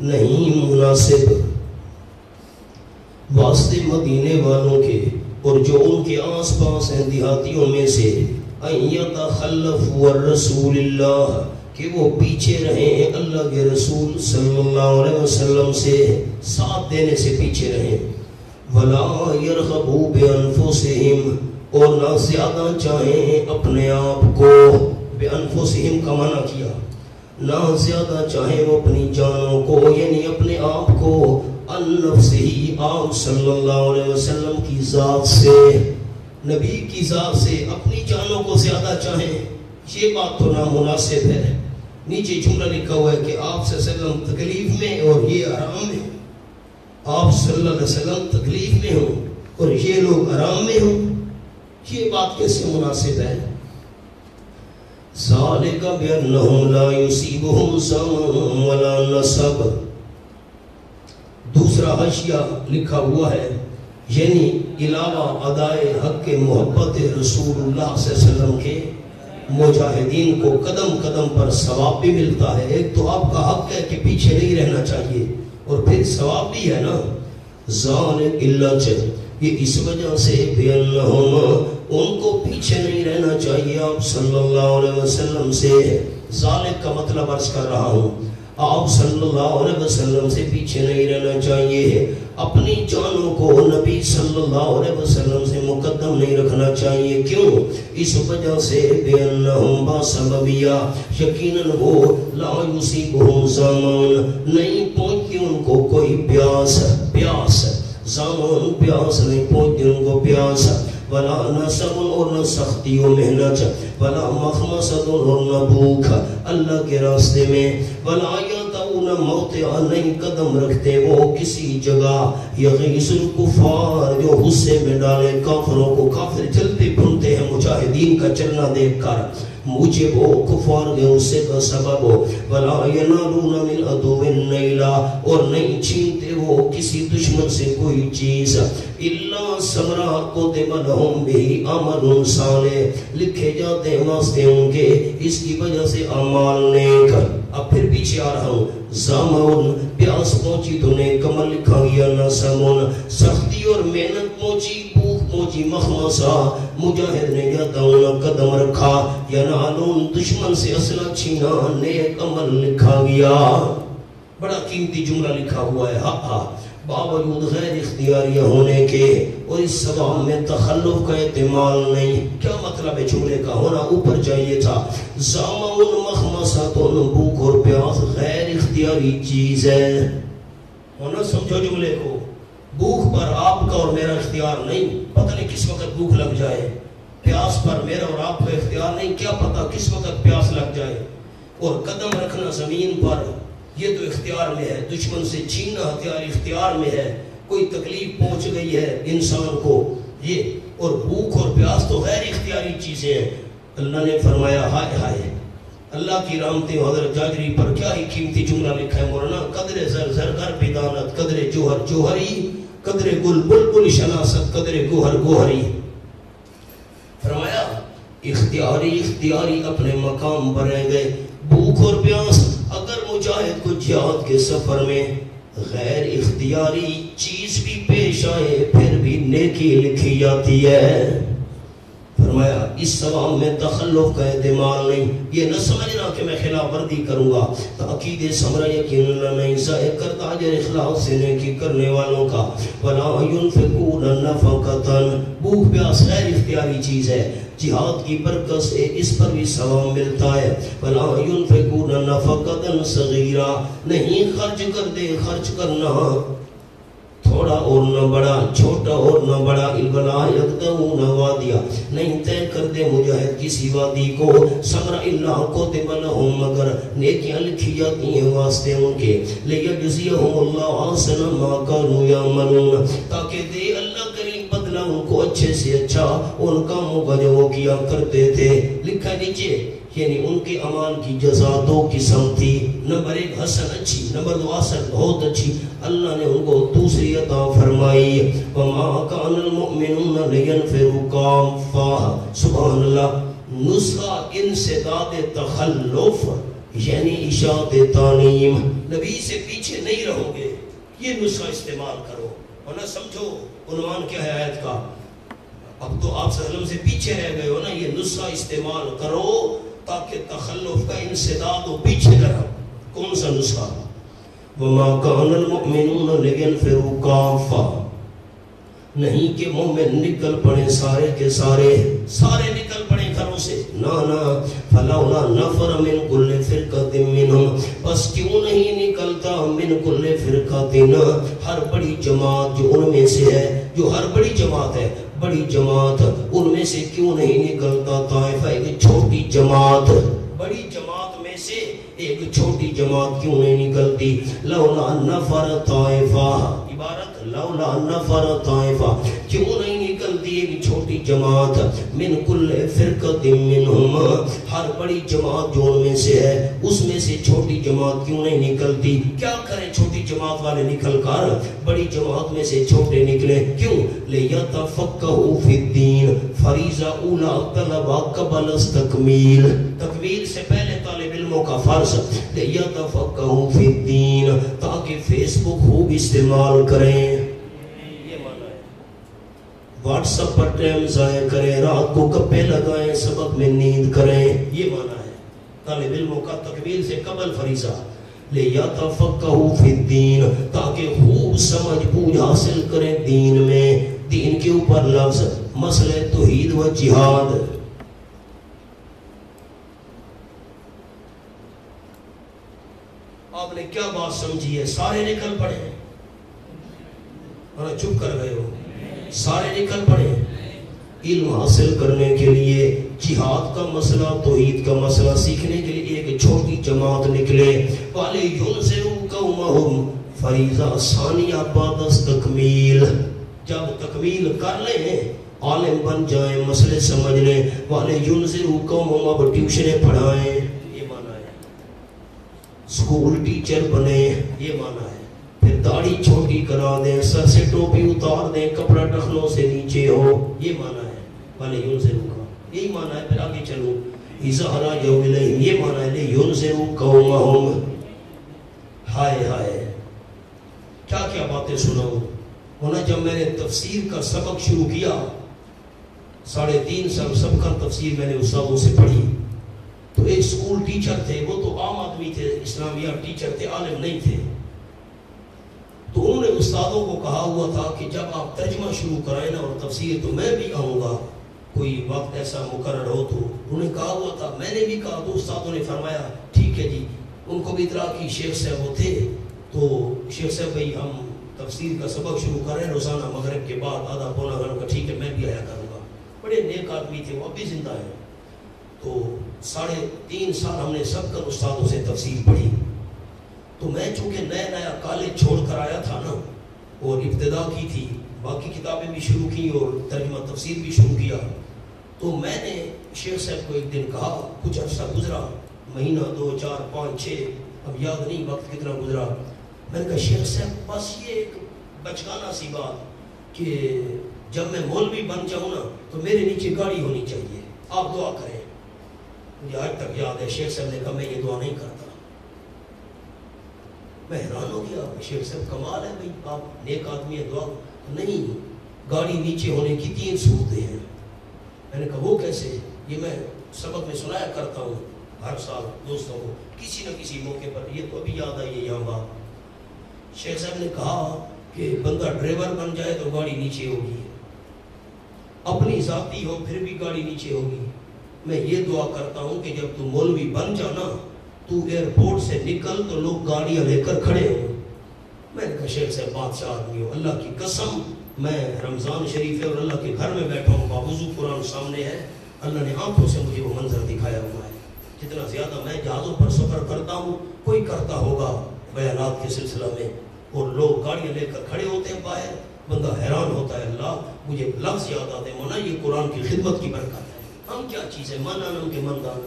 نہیں مناسب واسطے مدینے والوں کے اور جو ان کے آس پاس ہیں دیہاتیوں میں سے، ان یتخلفوا الرسول اللہ، کہ وہ پیچھے رہیں اللہ کے رسول صلی اللہ علیہ وسلم سے، ساتھ دینے سے پیچھے رہیں۔ ولا یرغبوا بانفسہم، اور نہ زیادہ چاہیں اپنے آپ کو، بانفسہم کا معنی کیا، نہ زیادہ چاہیں وہ اپنی جانوں کو یعنی اپنے آپ کو، ان نفسہی آپ صلی اللہ علیہ وسلم کی ذات سے، نبی کی ذات سے اپنی جانوں کو زیادہ چاہیں، یہ بات تو نامناسب ہے۔ نیچے جملہ لکھا ہوا ہے کہ آپ صلی اللہ علیہ وسلم تکلیف میں اور یہ آرام میں، آپ صلی اللہ علیہ وسلم تکلیف میں ہوں اور یہ لوگ آرام میں ہوں، یہ بات کیسے مناسب ہے؟ ذالک بأنہم لا یصیبہم ظمأ ولا نصب۔ دوسرا حاشیہ لکھا ہوا ہے یعنی علاوہ ادائے حق محبت رسول اللہ صلی اللہ علیہ وسلم کے مجاہدین کو قدم قدم پر ثواب بھی ملتا ہے. ایک تو آپ کا حق ہے کہ پیچھے نہیں رہنا چاہیے، اور پھر ثواب بھی ہے نا. ذالک علت، یہ اس وجہ سے بِأَنَّهُمْ، ان کو پیچھے نہیں رہنا چاہیے آپ صلی اللہ علیہ وسلم سے. ذالک کا مطلب عرض کر رہا ہوں، آپ صلی اللہ علیہ وسلم سے پیچھے نہیں رہنا چاہیے. اپنی جانوں کو نبی صلی اللہ علیہ وسلم سے مقدم نہیں رکھنا چاہیے. کیوں؟ اس وجہ سے بِأَنَّهُمْ بَسَبَبِيَّا، یقیناً وہ لا يُصِيبُهُمْ ظَمَأٌ، نہیں پہنچتی ان کو کوئی پیاس. ظمأ پیاس نہیں پہنچتی ان کو پیاس. ولا نصب، اور نہ سختی و محنت. ولا مخمصۃ، اور نہ بھوک اللہ کے راستے میں. ولا یطؤون موطئا، نہیں قدم رکھتے وہ کسی جگہ یغیظ الکفار، جو غصے میں ڈالے کافروں کو. کافر چلتے پھرتے ہیں مجاہدین کا چلنا دیکھ کر، مجھے وہ کفار کے غصے کا سبب ہو. ولا ینالون من عدو نیلا، اور نہیں چھینتے وہ کسی دشمن سے کوئی چیز. الا ثمرا کتب لہم بہ عمل صالح، لکھے جاتے ہیں واسطے ان کے اس کی وجہ سے اعمال نیک. اب پھر پیچھے آ رہا ہوں. ظمأ، پیاس پہنچی تو نیک عمل لکھا گیا. نصب، سختی اور محنت پہنچی، بھوک پہنچی. مخمصہ، مجاہد نے یطؤون قدم رکھا. ینالون، دشمن سے اسلحہ چھینا، نیک عمل لکھا گیا. بڑا قیمتی جملہ لکھا ہوا ہے. باوجود غیر اختیاریہ ہونے کے اور اس ثواب میں تخلف کا احتمال نہیں. کیا مطلب ہے جملے کا؟ ہونا اوپر چاہیے تھا. ظمأ مخمصۃ، بھوک اور پیاس غیر اختیاری چیز ہے. ہونا سمجھو جملے کو. بھوک پر آپ کا اور میرا اختیار نہیں، پتہ نہیں کس وقت بھوک لگ جائے. پیاس پر میرا اور آپ کا اختیار نہیں، کیا پتہ کس وقت پیاس لگ جائے. اور قدم رکھنا زمین پر، یہ تو اختیار میں ہے. دشمن سے چھیننا ہتھیار اختیار میں ہے. کوئی تکلیف پہنچ گئی ہے انسان کو، یہ. اور بھوک اور پیاس تو غیر اختیاری چیزیں ہیں. اللہ نے فرمایا ہائے ہائے، اللہ کی رحمتیں حضرت جاجری پر کیا ہی قیمتی جملہ لکھا ہے مولانا. قدر زر زرگر بدانت، قدر جوہر جوہری، قدر گل بلبل شناست، قدر گوہر گوہری. فرمایا اختیاری اپنے مقام پر رہ گئے. بھوک اور پیاس، اگر مجاہد کو جہاد کے سفر میں غیر اختیاری چیز بھی پیش آئے پھر بھی نیکی لکھی جاتی ہے. فرمایا اس ثواب میں تخلف کا احتمال نہیں. یہ نہ سمجھنا کہ میں خلاف ورزی کروں گا. تاکید ثمرہ یقین اللہ نہیں ضائع کرتا اجر اخلاص سے نیکی کرنے والوں کا. ولا ينفقون نفقۃ، بھوک پیاس غیر اختیاری چیز ہے. جہاد کی برکت سے اس پر بھی ثواب ملتا ہے. ولا ينفقون نفقۃ صغیرہ، نہیں خرچ کر دے. خرچ کرنا تھوڑا اور نہ بڑا، چھوٹا اور نہ بڑا. ولا یقطعون وادیا، نہیں طے کر دے مجاہد کسی وادی کو. ثمرہ اللہ کتب لہم، مگر نیکیاں لکھی جاتی ہیں واسطے ان کے. لیجزیہم اللہ احسن ما کانوا یعملون، تاکہ دے اللہ کریم بدلہ ان کو اچھے سے اچھا ان کاموں کا جو وہ کیا کرتے تھے. لکھا نیچے یعنی ان کے اعمال کی جزا دو قسم تھی. نمبر 1 حسن، اچھی. نمبر 2 حسن، بہت اچھی. اللہ نے ان کو دوسری عطا فرمائی. وما كان المؤمنون لينفروا كافة. سبحان اللہ. نسخہ انسداد تخلف یعنی اشاعت تعلیم، نبی سے پیچھے نہیں رہو گے، یہ نسخہ استعمال کرو. ورنہ سمجھو عنوان کیا ہے آیت کا. اب تو آپ صلی اللہ علیہ وسلم سے پیچھے رہ گئے ہو نا، یہ نسخہ استعمال کرو تاکہ تخلف کا انسداد ہو، پیچھے نہ رہو. کون سا نسخہ؟ وما كان المؤمنون لينفروا كافة، نہیں کہ مومن نکل پڑے سارے کے سارے نکل پڑے گھروں سے. نا فلولا نفر من كل فرقة منهم، بس کیوں نہیں نکلتا من كل فرقة، ہر بڑی جماعت جو ان میں سے ہے، جو ہر بڑی جماعت ہے، بڑی جماعت ان میں سے کیوں نہیں نکلتا طائفہ، ایک چھوٹی جماعت. بڑی جماعت میں سے ایک چھوٹی جماعت کیوں نہیں نکلتی. لولا نفر طائفہ، عبارت لولا نفر طائفہ، کیوں نہیں نکلتی ایک چھوٹی جماعت. من کل فرقۃ منہم، ہر بڑی جماعت جو ان میں سے ہے اس میں سے چھوٹی جماعت کیوں نہیں نکلتی. کیا کریں چھوٹی جماعت والے نکل کر بڑی جماعت میں سے چھوٹے نکلے. کیوں؟ لیتفقہوا فی الدین، فریضہ اولا طلبہ قبل تکمیل، تکمیل سے پہلے طالب علموں کا فرض لیتفقہوا فی الدین، تاکہ فیس بک خوب استعمال کریں. واٹس اپ پر ٹائم ضائع کریں، رات کو گپے لگائیں، سبق میں نیند کریں. یہ معنی ہے طالب علموں کا تکمیل سے قبل فریضہ. لیتفقہوا فی الدین، تاکہ خوب سمجھ بوجھ حاصل کریں دین میں. دین کے اوپر لفظ مسئلہ توحید و جہاد. آپ نے کیا بات سمجھی ہے؟ سارے نکل پڑے ہیں اور چپ کر گئے ہو. سارے نکل پڑے علم حاصل کرنے کے لیے، جہاد کا مسئلہ، توحید کا مسئلہ سیکھنے کے لیے ایک چھوٹی جماعت نکلے. وَلِيُنذِرُوا قَوْمَهُمْ، فریضہ ثانیہ بعد تکمیل. جب تکمیل کر لیں، عالم بن جائیں، مسئلے سمجھ لیں. وَلِيُنذِرُوا قَوْمَهُمْ، اب ٹیوشنیں پڑھائیں. یہ معنی ہے. اسکول ٹیچر بنے. یہ معنی ہے. پھر داڑھی چھوٹی کرا دیں، سر سے ٹوپی اتار دیں، کپڑا ٹخنوں سے نیچے ہو. یہ معنی ہے. وَلِيُنذِرُوا، یہی معنی ہے. پھر آگے چلو. اِذَا رَجَعُوا إِلَيْهِمْ، یہ معنی ہے لِيُنذِرُوا قَوْمَهُمْ. ہائے ہائے کیا کیا باتیں سناؤں. ہونا جب میں نے تفسیر کا سبق شروع کیا، 3.5 سال سب کا تفسیر میں نے استادوں سے پڑھی، تو ایک سکول ٹیچر تھے، وہ تو عام آدمی تھے، اسلامیات ٹیچر تھے، عالم نہیں تھے. تو انہوں نے استادوں کو کہا ہوا تھا کہ جب آپ ترجمہ شروع کرائیں نا اور تفسیر، تو میں بھی آؤں گا، کوئی وقت ایسا مقرر ہو. تو انہوں نے کہا ہوا تھا، میں نے بھی کہا. تو استادوں نے فرمایا ٹھیک ہے جی. ان کو بھی اطلاع کی شیخ صاحب وہ تھے. تو شیخ صاحب بھائی ہم تفسیر کا سبق شروع کر رہے ہیں روزانہ مغرب کے بعد آدھا پونا گھنٹہ. ٹھیک ہے میں بھی آیا کروں گا. بڑے نیک آدمی تھے، وہ اب بھی زندہ ہیں. تو 3.5 سال ہم نے سب کر استادوں سے تفسیر پڑھی. تو میں چونکہ نیا کالج چھوڑ کر آیا تھا نا، اور ابتدا کی تھی، باقی کتابیں بھی شروع کی اور ترجمہ تفسیر بھی شروع کیا. تو میں نے شیخ صاحب کو ایک دن کہا، کچھ عرصہ گزرا، مہینہ 2 4 5 6 اب یاد نہیں وقت کتنا گزرا. میں نے کہا شیخ صاحب بس یہ ایک بچگانہ سی بات کہ جب میں مولوی بن جاؤں نا تو میرے نیچے گاڑی ہونی چاہیے، آپ دعا کریں. مجھے آج تک یاد ہے شیخ صاحب نے کہا میں یہ دعا نہیں کرتا. میں حیران ہو گیا. شیخ صاحب کمال ہے بھائی، آپ نیک آدمی ہیں، دعا نہیں. گاڑی نیچے ہونے کی 3 صورتیں ہیں. میں نے کہا وہ کیسے؟ یہ میں سبق میں سنایا کرتا ہوں ہر سال دوستوں کو کسی نہ کسی موقع پر. یہ تو ابھی یاد آئی ہے یہاں بات. شیخ صاحب نے کہا کہ بندہ ڈرائیور بن جائے تو گاڑی نیچے ہوگی، اپنی ذاتی ہو پھر بھی گاڑی نیچے ہوگی. میں یہ دعا کرتا ہوں کہ جب تو مولوی بن جانا تو ایئرپورٹ سے نکل تو لوگ گاڑیاں لے کر کھڑے ہوں. میں نے کہا شیخ صاحب بادشاہ آدمی ہو، اللہ کی قسم میں رمضان شریف ہے اور اللہ کے گھر میں بیٹھا ہوں، باوضو قرآن سامنے ہے، اللہ نے آنکھوں سے مجھے وہ منظر دکھایا ہوا ہے. جتنا زیادہ میں جہازوں پر سفر کرتا ہوں، کوئی کرتا ہوگا بیانات کے سلسلہ میں، اور لوگ گاڑیاں لے کر کھڑے ہوتے ہیں باہر، بندہ حیران ہوتا ہے اللہ مجھے لفظ یاد آتے ہیں، مونا یہ قرآن کی خدمت کی برکت ہے. ہم کیا چیز ہے مانانم کے مندان.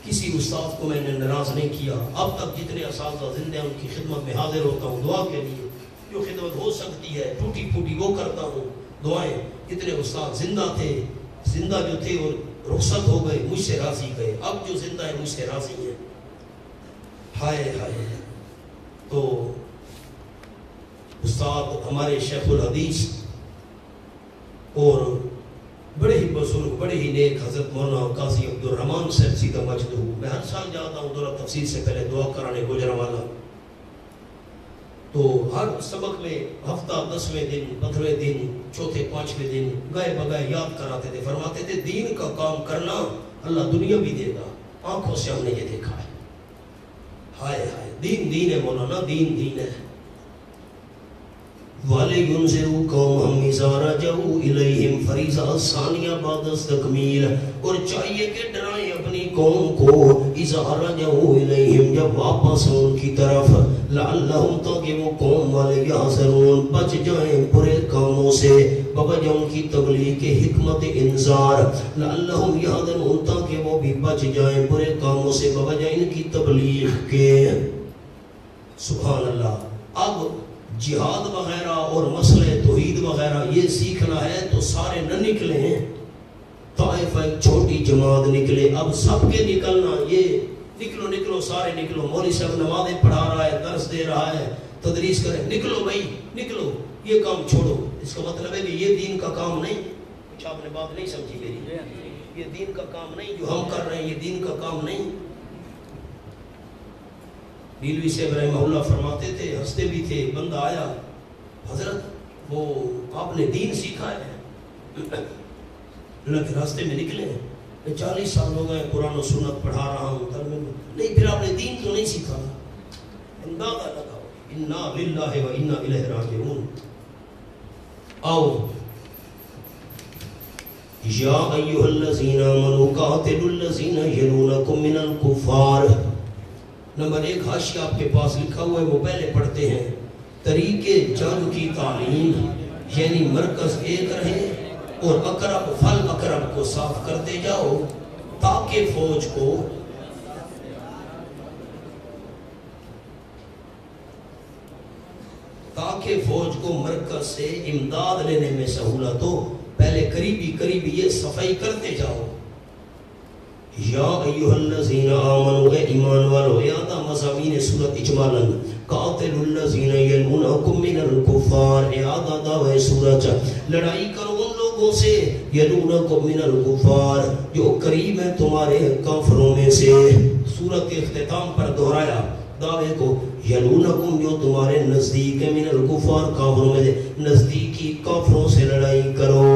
کسی استاد کو میں نے ناراض نہیں کیا. اب تک جتنے اساتذہ زندہ ہیں ان کی خدمت میں حاضر ہوتا ہوں دعا کے لیے، جو خدمت ہو سکتی ہے ٹوٹی پھوٹی وہ کرتا ہوں. دعائیں کتنے استاد زندہ تھے، زندہ جو تھے اور رخصت ہو گئے، مجھ سے راضی گئے، اب جو زندہ ہے مجھ سے راضی ہیں. ہائے ہائے. تو استاد ہمارے شیخ الحدیث اور بڑے ہی بزرگ، بڑے ہی نیک حضرت مولانا قاضی عبدالرحمن صاحب سیدھا مجدہ، میں ہر سال جاتا ہوں دورہ تفسیر سے پہلے دعا کرانے گوجرانوالہ. تو ہر سبق میں ہفتہ 10ویں دن 15ویں دن 4تھے 5ویں دن گئے بگائے یاد کراتے تھے، فرماتے تھے دین کا کام کرنا اللہ دنیا بھی دے گا. آنکھوں سے ہم نے یہ دیکھا ہے. ہائے ہائے دین دین ہے مولانا، دین دین ہے. وَلِيُنذِرُوا قَوْمَهُمْ إِذَا رَجَعُوا إِلَيْهِمْ فَرِيضَةٌ ثَانِيَةٌ بَعْدَ تَکْمِیل. اور چاہیے کہ ڈرائیں اپنی قوم کو إِذَا رَجَعُوا إِلَيْهِمْ، جب واپس ان کی طرف، لَعَلَّهُمْ تاکہ وہ قوم والے يَحْذَرُونَ بچ جائیں برے کاموں سے، بوجہ ان کی تبلیغ کے حکمت انذار. لَعَلَّهُمْ يَحْذَرُونَ تاکہ وہ بھی بچ جائیں برے کاموں سے بوجہ ان کی تبلیغ کے. سبحان اللہ. اب جہاد وغیرہ اور مسئلہ توحید وغیرہ یہ سیکھنا ہے تو سارے نہ نکلے ہیں، طائف ایک چھوٹی جماعت نکلے، اب سب کے نکلنا، یہ نکلو سارے نکلو، مولوی صاحب نمازیں پڑھا رہا ہے، درس دے رہا ہے، تدریس کرے، نکلو بھائی نکلو، یہ کام چھوڑو۔ اس کا مطلب ہے کہ یہ دین کا کام نہیں، کچھ آپ نے بات نہیں سمجھی میری، یہ دین کا کام نہیں جو ہم کر رہے ہیں، یہ دین کا کام نہیں۔ نیلوی صاحب رحمہ اللہ فرماتے تھے، ہنستے بھی تھے، بندہ آیا، حضرت وہ آپ نے دین سیکھا ہے؟ اللہ کے راستے میں نکلے ہیں، میں 40 سال ہو گئے قرآن و سنت پڑھا رہا ہوں، نہیں پھر آپ نے دین تو نہیں سیکھا۔ اندازہ لگاؤ، انا للہ و انا الیہ راجعون۔ آؤ، یا ایھا الذین آمنوا قاتلوا الذین یلونکم من الکفار۔ نمبر 1 حاشیہ آپ کے پاس لکھا ہوا ہے، وہ پہلے پڑھتے ہیں۔ طریقے جنگ کی تعلیم، یعنی مرکز ایک رہے اور اقرب فل اقرب کو صاف کرتے جاؤ تاکہ فوج کو مرکز سے امداد لینے میں سہولت ہو۔ پہلے قریبی یہ صفائی کرتے جاؤ۔ یا ایھا الذین آمنوا، اے ایمان والو، یاد مضامین سورۃ اجمالاً، قاتلوا الذین یلونکم من الکفار، یاد دعوی سورۃ، لڑائی کرو ان لوگوں سے، یلونکم من الکفار، جو قریب ہیں تمہارے کافروں میں سے۔ سورۃ کے اختتام پر دہرایا دعوے کو، یلونکم جو تمہارے نزدیک ہے، من الکفار کافروں میں سے، نزدیکی کافروں سے لڑائی کرو۔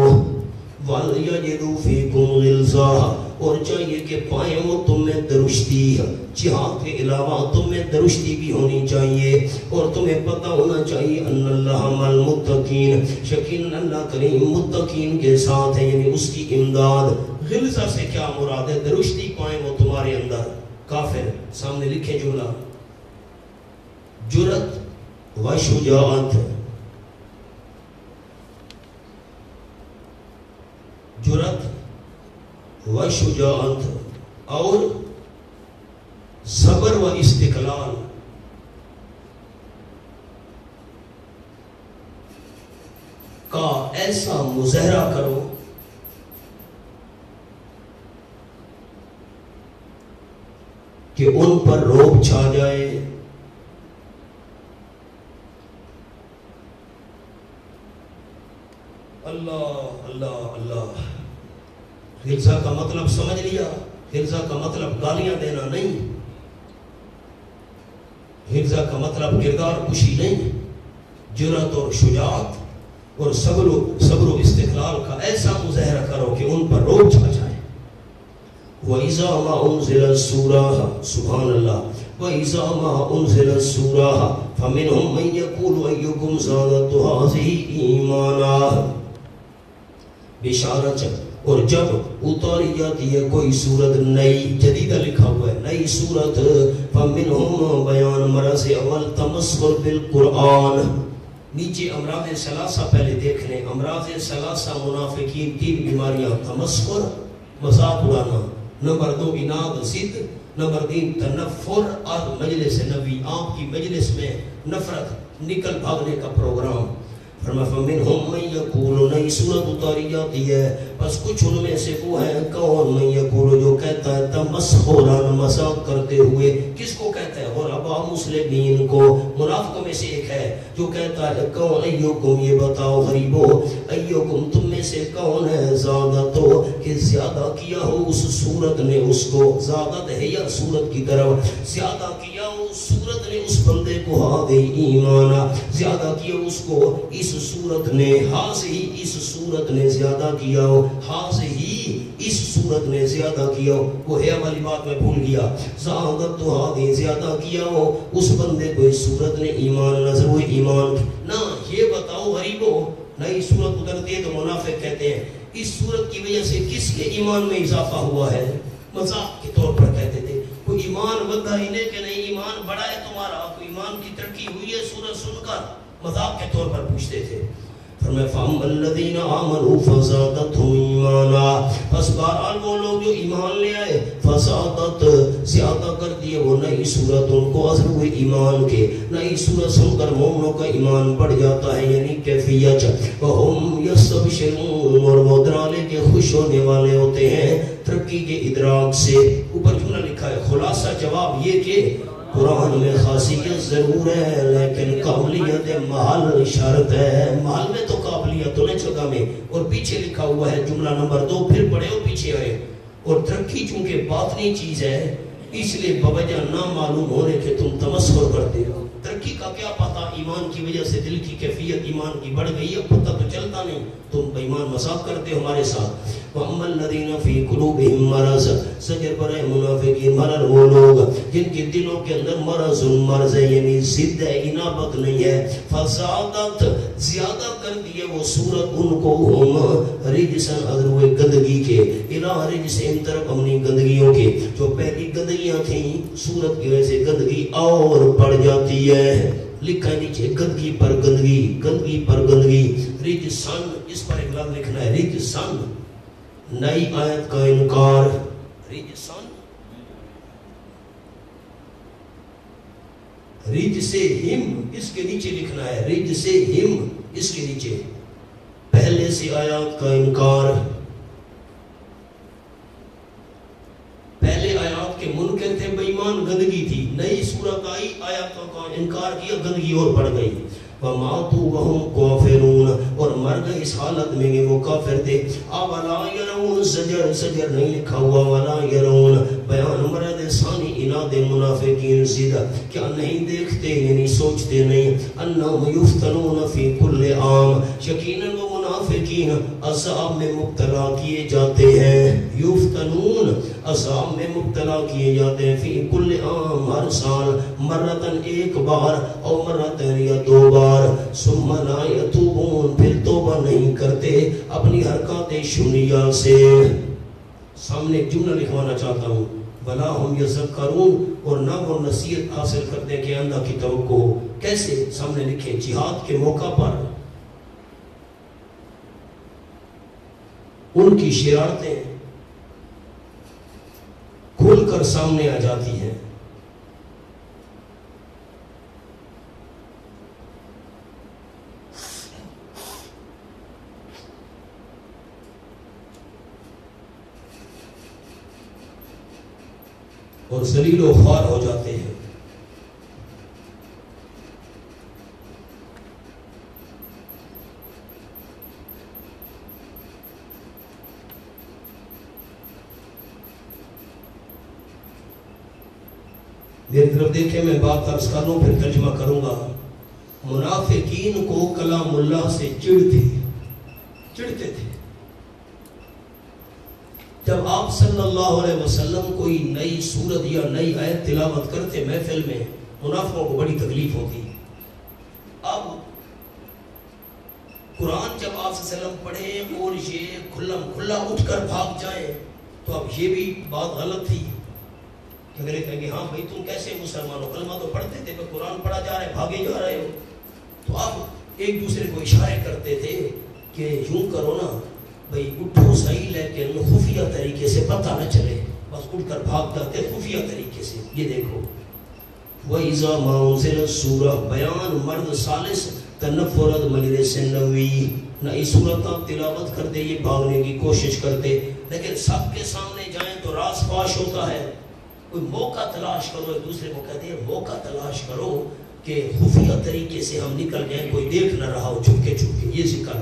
وَلْيَجِدُوا فِيكُمْ غِلْظَةً، اور چاہیے کہ پائیں وہ تم میں درشتی، جہاد کے علاوہ تم میں درشتی بھی ہونی چاہیے، اور تمہیں پتہ ہونا چاہیے ان اللہ مع المتقین، یقیناً اللہ کریم متقین کے ساتھ ہے، یعنی اس کی امداد۔ غلظہ سے کیا مراد ہے؟ درشتی پائیں وہ تمہارے اندر۔ کافر سامنے لکھے جملہ، جرأت و شجاعت، جرأت و شجاعت اور صبر و استقلال۔ کا ایسا مظاہرہ کرو کہ ان پر رعب چھا جائے۔ اللہ اللہ اللہ۔ غلظہ کا مطلب سمجھ لیا؟ غلظہ کا مطلب گالیاں دینا نہیں، غلظہ کا مطلب کردار کشی نہیں، جرأت اور شجاعت اور صبر و استقلال کا ایسا مظاہرہ کرو کہ ان پر رعب چھا جائے۔ وَإِذَا مَا أُنزِلَتْ سُورَةٌ، سبحان اللہ، وَإِذَا مَا أُنزِلَتْ سُورَةٌ فَمِنْهُم مَّن يَقُولُ أَيُّكُمْ زَادَتْهُ هَٰذِهِ إِيمَانًا۔ بشارت، اور جب اتاری جاتی ہے کوئی صورت نئی، جدیدہ لکھا ہوا ہے، نئی صورت، فَمِنْهُم بیان مرض اول تمسخر بالقرآن۔ نیچے امراض ثلاثہ پہلے دیکھنے، امراض ثلاثہ منافقین 3 بیماریاں، تمسخر مذاق اڑانا، نمبر 2 اناد ضد، نمبر 3 تنفر اور مجلس نبی، آپ کی مجلس میں نفرت، نکل بھاگنے کا پروگرام۔ فرمایا فَمِنْهُم مَّن يَقُولُ، نئی صورت اتاری جاتی ہے، بس کچھ ان میں سے وہ ہیں، کون؟ مَن يَقُولُ، جو کہتا ہے تمسخراً، مذاق کرتے ہوئے، کس کو کہتا ہے؟ غرباء مسلمین کو۔ منافقوں میں سے ایک ہے جو کہتا ہے کون؟ ایوکم، یہ بتاؤ غریبو، ایوکم تم میں سے کون ہے، زادتو، کہ زیادہ کیا ہو اس صورت نے اس کو، زیادت ہے یا صورت کی طرف، زیادہ کیا ہو اس صورت نے اس بندے کو، ہادی ایمانا، زیادہ کیا اس کو اس صورت نے، ہاں سے ہی اس صورت نے زیادہ کیا ہو، ہاں سے ہی اس صورت نے زیادہ کیا ہو۔ وہ ہے والی بات میں بھول گیا، زیادت تو ہادی، زیادہ کیا ہو اس بندے کو اس صورت نے ایمان، نظر ہوئے ایمان نہ۔ یہ بتاؤ غریبو، نئی صورت اترتی ہے تو منافق کہتے ہیں اس صورت کی وجہ سے کس کے ایمان میں اضافہ ہوا ہے؟ مذاق کے طور پر کہتے تھے، کوئی ایمان بندہ ہی نہیں کہ نہیں ایمان بڑا ہے تمہارا، کوئی ایمان کی ترقی ہوئی ہے صورت سن کر، مذاق کے طور پر پوچھتے تھے۔ فرمایا فَأَمَّا الَّذِينَ آمَنُوا فَزَادَتْهُمْ ایمانا، پس بہرحال وہ لوگ جو ایمان لے آئے فزادت زیادہ کر دیے وہ نئی صورت ان کو اثر ہوئے ایمان کے، نئی صورت سن کر مومنوں کا ایمان بڑھ جاتا ہے، یعنی کیفیت وَهُمْ يَسْتَبْشِرُونَ، اور وہ ڈرالے کے خوش ہونے والے ہوتے ہیں ترقی کے ادراک سے۔ اوپر جملہ لکھا ہے، خلاصہ جواب یہ کہ قرآن میں خاصیت ضرور ہے لیکن قابلیت محل شرط ہے، محل میں تو قابلیت تو نہیں جگہ میں، اور پیچھے لکھا ہوا ہے جملہ نمبر 2 پھر پڑھے اور پیچھے آئے، اور ترقی چونکہ باطنی چیز ہے اس لیے بوجہ نہ معلوم ہونے کے تم تمسخر کرتے ہو۔ ترقی کا کیا پتہ، ایمان کی وجہ سے دل کی کیفیت ایمان کی بڑھ گئی ہے، پتہ تو چلتا نہیں، تم ایمان مذاق کرتے ہو ہمارے ساتھ۔ وَأَمَّا الَّذِينَ فِي قُلُوبِهِم مَرَضٌ، زجر پر ہے منافقین، مرض وہ لوگ جن کے دلوں کے اندر مرض ہے، یعنی ضد ہے، انابت نہیں ہے، فزادت زیادہ کر دیے وہ صورت ان کو ہم رجسن ادروے گندگی کے، الہ رجسن طرف اپنی گندگیوں کے، جو پہلی گندگیاں تھیں صورت کی وجہ سے گندگی اور بڑھ جاتی ہے۔ لکھا ہے نیچے گندگی پر گندگی، گندگی پر گندگی، رجسن، اس پر ایک لفظ لکھنا ہے رجسن، نئی آیت کا انکار، رجسن رجس ہم، اس کے نیچے لکھنا ہے رجس ہم، اس کے نیچے پہلے سے آیات کا انکار، پہلے آیات کے منکر تھے، بے ایمان، گندگی تھی، نئی صورت آئی آیاتوں کا انکار کیا، گندگی اور بڑھ گئی۔ وَمَاتُوا وَهُمْ كَافِرُونَ، اور مر گئے اس حالت میں کہ وہ کافر تھے۔ أَوَلَا يَرَوْنَ، سجر نہیں لکھا ہوا، وَلَا يَرَوْنَ بیان مرد ثانی اناد منافقین زدہ، کیا نہیں دیکھتے یعنی سوچتے نہیں، أَنَّهُمْ يُفْتَنُونَ فِي كُلِّ عَامٍ، یقیناً وہ منافقین عذاب میں مبتلا کیے جاتے ہیں، یفتنون عذاب میں مبتلا کیے جاتے ہیں، فی کل عام ہر سال، مرتن ایک بار اور مرتن یا 2 بار، ثم لا یتوبون پھر توبہ نہیں کرتے اپنی حرکات شنیہ سے۔ سامنے ایک جملہ لکھوانا چاہتا ہوں، ولا ہم یذکرون، اور نہ وہ نصیحت حاصل کرتے کہ اللہ کی توقع ہو۔ کیسے؟ سامنے لکھے جہاد کے موقع پر ان کی شرارتیں کھل کر سامنے آ جاتی ہیں، اور ذلیل و خوار ہو جاتے ہیں۔ میری طرف دیکھیں، میں بات عرض کر لوں پھر ترجمہ کروں گا۔ منافقین کو کلام اللہ سے چڑھتے تھے۔ جب آپ صلی اللہ علیہ وسلم کوئی نئی سورت یا نئی آیت تلاوت کرتے محفل میں، منافقوں کو بڑی تکلیف ہوتی۔ اب قرآن جب آپ صلی اللہ علیہ وسلم پڑھے اور یہ کھلا اٹھ کر بھاگ جائیں تو اب یہ بھی بات غلط تھی کہ اگر کہیں گے ہاں بھائی تم کیسے مسلمان ہو، کلمہ تو پڑھتے تھے، قرآن پڑھا جا رہا ہے، بھاگے جا رہے ہو۔ تو اب ایک دوسرے کو اشارے کرتے تھے کہ یوں کرو نا بھئی، اٹھو صحیح لیکن خفیہ طریقے سے پتہ نہ چلے، بس اٹھ کر بھاگ جاتے خفیہ طریقے سے۔ یہ دیکھو وَإِذَا مَا أُنزِلَتْ سُورَةٌ، بیان مرد ثالث تنفرد مجلس نبوی، نہ اس صورت آپ تلاوت کرتے یہ بھاگنے کی کوشش کرتے، لیکن سب کے سامنے جائیں تو راز فاش ہوتا ہے۔ کوئی موقع تلاش کرو، ایک دوسرے کو کہتے ہیں موقع تلاش کرو کہ خفیہ طریقے سے ہم نکل جائیں، کوئی دیکھ نہ رہا ہو، چھپ کے یہ ذکر۔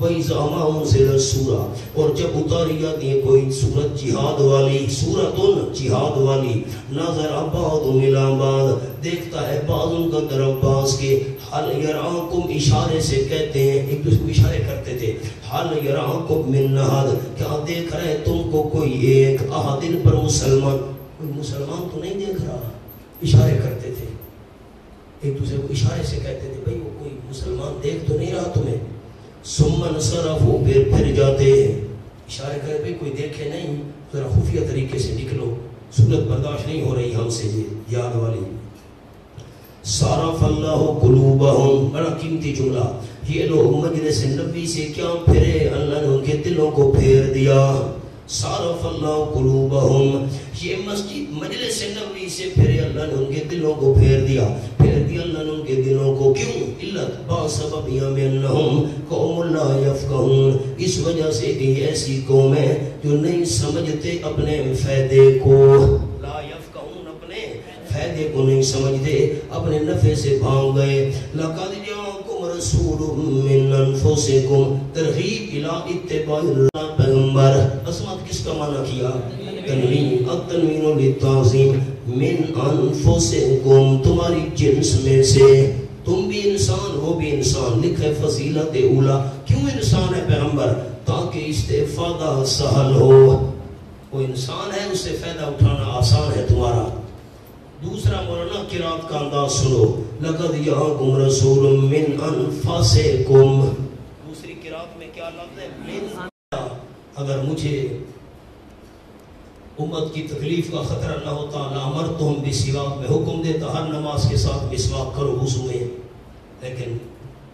وَإِذَا مَا أُنزِلَتْ سُورَةٌ، اور جب اتاری جاتی ہے کوئی سورت جہاد والی، سورتن جہاد والی، نظر بعضهم إِلَىٰ بَعْضٍ، دیکھتا ہے بعض ان کا طرف بعض کے، حَلْ يَرَاكُمْ اشارے سے کہتے ہیں، ایک دوسرے کو اشارے کرتے تھے، حَلْ يَرَاكُمْ مِنْ أَحَدٍ، کیا دیکھ رہے تم کو کوئی ایک، احد پر مسلمان، کوئی مسلمان تو نہیں دیکھ رہا، اشارے کرتے تھے، ایک دوسرے کو اشارے سے کہتے تھے بھئی وہ کوئی مسلمان دیکھ تو نہیں رہا تمہیں۔ ثم انصرفوا، پھر جاتے ہیں، اشارے کرے بھئی کوئی دیکھے نہیں، ذرا خفیہ طریقے سے نکلو، سنت برداشت نہیں ہو رہی ہم سے، یہ یاد والی۔ صرف اللہ قلوبہم، بڑا قیمتی جملہ، یہ لوگ مجلس نبی سے کیا پھرے، اللہ نے ان کے دلوں کو پھیر دیا. صارف اللہ قلوبہم، یہ مسجد مجلس نبوی سے پھرے، اللہ نے ان کے دلوں کو پھیر دیا اللہ نے ان کے دلوں کو. کیوں؟ علت باسبب یمنہم قوم لا یفقہون، اس وجہ سے کہ یہ ایسی قوم ہے جو نہیں سمجھتے اپنے فائدے کو. لا یفقہون، اپنے فائدے کو نہیں سمجھتے، اپنے نفع سے بھاگ گئے. لقد جاءکم رسول من انفسکم، ترغیب الی اتباع اللہ. پیغمبر، عصمت کس کا معنی کیا؟ تنوین، التنوین للتعظیم. من انفسکم، تمہاری جنس میں سے، تم بھی انسان وہ بھی انسان. لکھے فضیلت اولا. کیوں انسان ہے پیغمبر؟ تاکہ استفادہ سہل ہو. وہ انسان ہے، اس سے فائدہ اٹھانا آسان ہے تمہارا. دوسرا مولانا قرات کا انداز سنو. لقد جاءکم رسول من انفسکم. دوسری قرات میں کیا لفظ ہے؟ من. اگر مجھے امت کی تکلیف کا خطرہ نہ ہوتا لامرتہم بسواک، میں حکم دیتا ہر نماز کے ساتھ مسواک کرو وضو میں. لیکن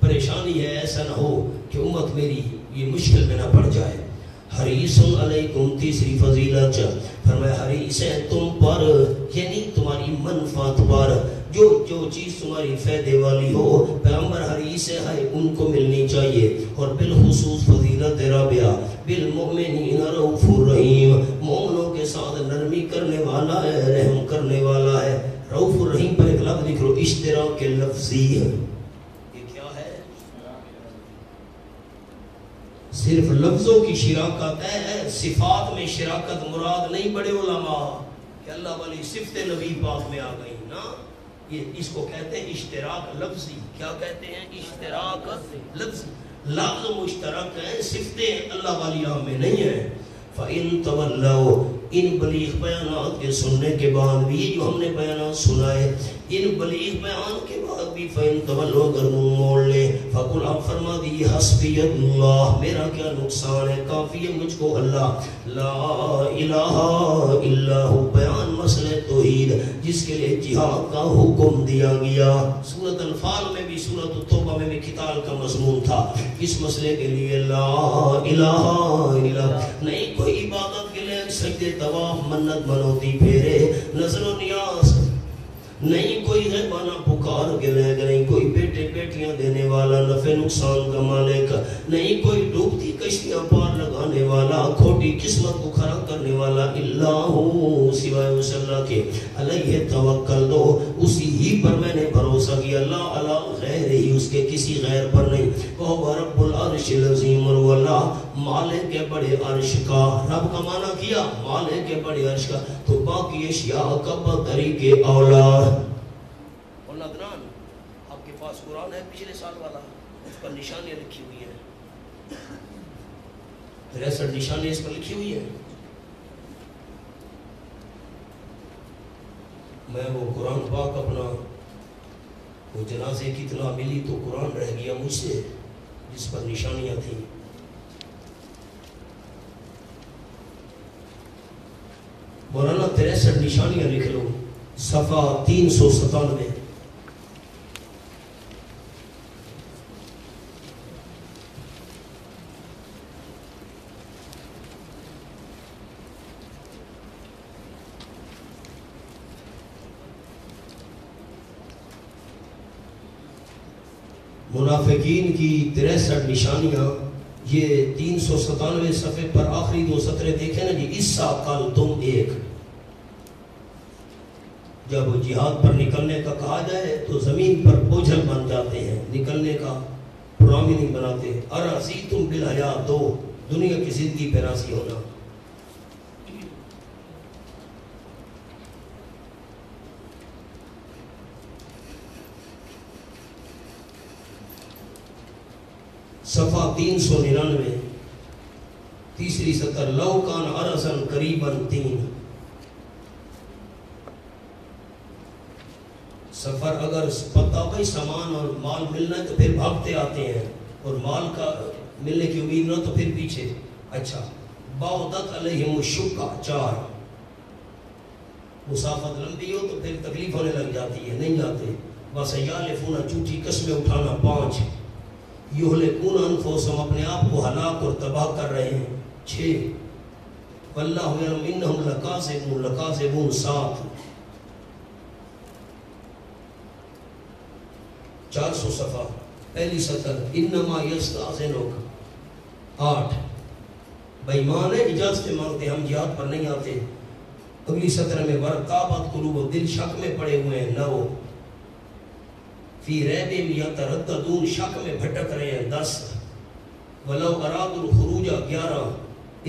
پریشانی ہے، ایسا نہ ہو کہ امت میری یہ مشکل میں نہ پڑ جائے. حریص علیکم، تیسری فضیلت فرمایا حریص ہے تم پر، یعنی تمہاری منفعت پر. جو چیز تمہاری فائدے والی ہو پیغمبر حریص ہے ان کو ملنی چاہیے. اور بالخصوص فضیلت رابعہ، بالمؤمنین رؤوف الرحیم، مومنوں کے ساتھ نرمی کرنے والا ہے، رحم کرنے والا ہے. رؤوف الرحیم پر ایک لفظ لکھ لو، اشتراک لفظی. یہ کیا ہے؟ صرف لفظوں کی شراکت ہے، صفات میں شراکت مراد نہیں. بڑے علماء کہ اللہ والی صفت نبی پاک میں آ گئی نا، یہ اس کو کہتے ہیں اشتراک لفظی. کیا کہتے ہیں؟ اشتراک لفظی. لفظ مشترک ہیں، صفتیں اللہ والی راہ میں نہیں ہیں. فَإِن تَوَلَّوْا، ان بلیغ بیانات کے سننے کے بعد بھی جو ہم نے بیانات سنائے، ان بلیغ بیان کے بعد بھی فَإِن تَوَلَّوْا، اگر منہ موڑ لے، فَقُلْ، آپ فرما دیجیے حسبی اللہ، میرا کیا نقصان ہے، کافی ہے مجھ کو اللہ. لا الہ الا ہو، بیان مسئلہ توحید جس کے لئے جہاد کا حکم دیا گیا. سورۃ انفال میں بھی سورۃ التوبہ میں بھی قتال کا مضمون تھا. اس مسئلے کے لیے لا الہ الا، نہیں کوئی عبادت کے لئے سجدے طواف منت منوتی پھیرے نظر و نیاز، نہیں کوئی غیبانہ پکار کے لے، نہیں کوئی بیٹے بیٹیاں دینے والا، نفع نقصان کا مالک، نہیں کوئی ڈوبتی کشتیاں پار لگانے والا، کھوٹی قسمت کو کھڑا کرنے والا. اللہ سوائے اس اللہ کے، علیہ توکل دو، اسی ہی پر میں نے بھروسہ کیا. اللہ علی غیر ہی، اس کے کسی غیر پر نہیں. وہ رب العرش العظیم، اور اللہ مالک کے بڑے عرش کا. رب کا معنی کیا مالک کے بڑے عرش کا. تو باقی اشیاء کا بدری کے اولاد. اور نادران، آپ کے پاس قرآن ہے پچھلے سال والا، اس پر نشانیاں لکھی ہوئی ہیں، 63 نشانیاں اس پر لکھی ہوئی ہیں. میں وہ قرآن پاک اپنا وہ جنازے کی اطلاع ملی تو قرآن رہ گیا مجھ سے جس پر نشانیاں تھیں. مولانا 63 نشانیاں لکھ لو، صفحہ 397. منافقین کی 63 نشانیاں، یہ 397 صفحے پر آخری 2 سطریں دیکھیں نا جی. اس ساقل تم ایک، جب جہاد پر نکلنے کا کہا جائے تو زمین پر بوجھل بن جاتے ہیں، نکلنے کا پروگرام ہی نہیں بناتے. اراضی تم بالحیات، دو دنیا کی زندگی پہ راضی ہونا. صفحہ 399 تیسری سطر، لو کان ارسن قریباً 3. سفر اگر پتہ بھائی سامان اور مال ملنا ہے تو پھر بھاگتے آتے ہیں، اور مال کا ملنے کی امید نہ تو پھر پیچھے. اچھا، باودت علیہم الشقہ 4، مسافت لمبی ہو تو پھر تکلیف ہونے لگ جاتی ہے، نہیں جاتے. بس یالفون، جھوٹی قسمیں اٹھانا 5. یہلکون انفسہم اپنے آپ کو ہلاک اور تباہ کر رہے ہیں. 6 واللہ یعلم انہم لکاذبون 7 400 صفحہ پہلی سطر انما یستأذنک 8 بے ایمان ہے اجازت مانگتے ہم جہاد پر نہیں آتے. اگلی سطر میں ورتابت قلوب دل شک میں پڑے ہوئے ہیں 9 فی ریب یترددون شک میں بھٹک رہے ہیں 10 ولو ارادوا الخروج 11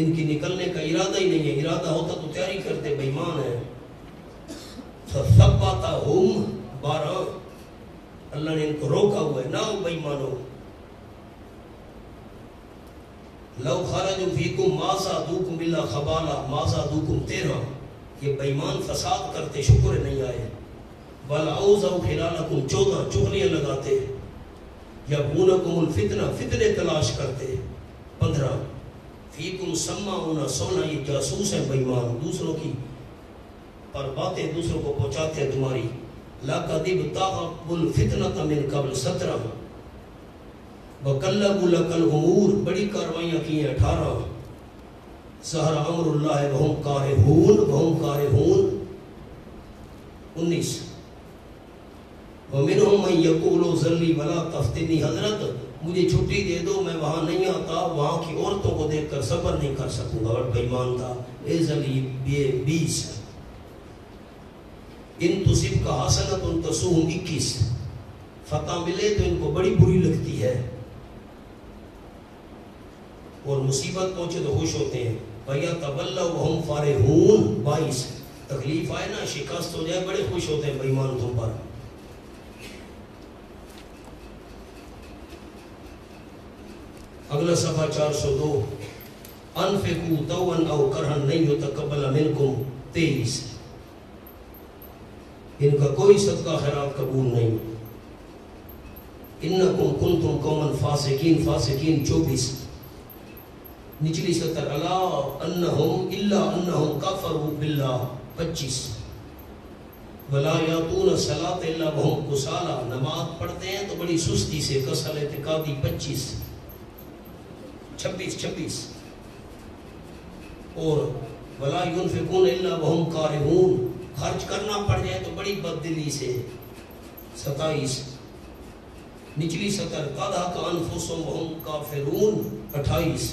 ان کی نکلنے کا ارادہ ہی نہیں ہے ارادہ ہوتا تو تیاری کرتے بے ایمان ہے. فثبتہم 12 اللہ نے ان کو روکا ہوا ہے نہ بے ایمانو. لو خرجوا فیکم ما زادوکم الا خبالا ما زادوکم 13 یہ بے ایمان فساد کرتے شکر نہیں آئے. وَلَعُوزَوْ خِلَالَكُمْ 14 چغلیاں لگاتے. یَبْغُونَكُمُ الْفِتْنَةَ فتنے تلاش کرتے. 15 فِيكُمْ سَمَّعُونَ 16 یہ جاسوس ہیں بے ایمان دوسروں کی پر باتیں دوسروں کو پہنچاتے ہیں تمہاری. لَقَدِ ابْتَغَوُا الْفِتْنَةَ مِنْ قَبْلِ 17 وَقَلَّبُوا لَكَ الْأُمُورَ بڑی کاروائیاں کی ہیں 18 ظَهَرَ أَمْرُ اللَّهِ وَهُمْ كَارِهُونَ 19 وَمِنْهُمْ مَنْ يَقُولُ ذَلِّي وَلَا تَفْتِنِي حضرت مجھے چھٹی دے دو میں وہاں نہیں آتا وہاں کی عورتوں کو دیکھ کر صبر نہیں کر سکوں گا. اور بے ایمان تھا. اے ذلی 20 ان تصب کا حسنۃ تسوہم 21 فتح ملے تو ان کو بڑی بری لگتی ہے اور مصیبت پہنچے تو خوش ہوتے ہیں. وَيَتَوَلَّوْا وَهُمْ فَرِحُونَ 22 تکلیف آئے نا شکست ہو جائے بڑے خوش ہوتے ہیں بے ایمان تم پر. اگلا صفحہ 402 انفقوا طوعا او کرہا لن یتقبل منکم 23 ان کا کوئی صدقہ خیرات قبول نہیں. انکم کنتم قوما فاسقین 24 نچلی سطر الا انہم کفروا باللہ 25 ولا یاتون الصلاۃ الا وهم کسالى نماز پڑھتے ہیں تو بڑی سستی سے کسل اعتقادی 26 اور ولا ينفقون الا وهم كارهون خرچ کرنا پڑ جائے تو بڑی بددلی سے 27 نچلی سطر قد حق انفسهم وهم کافرون 28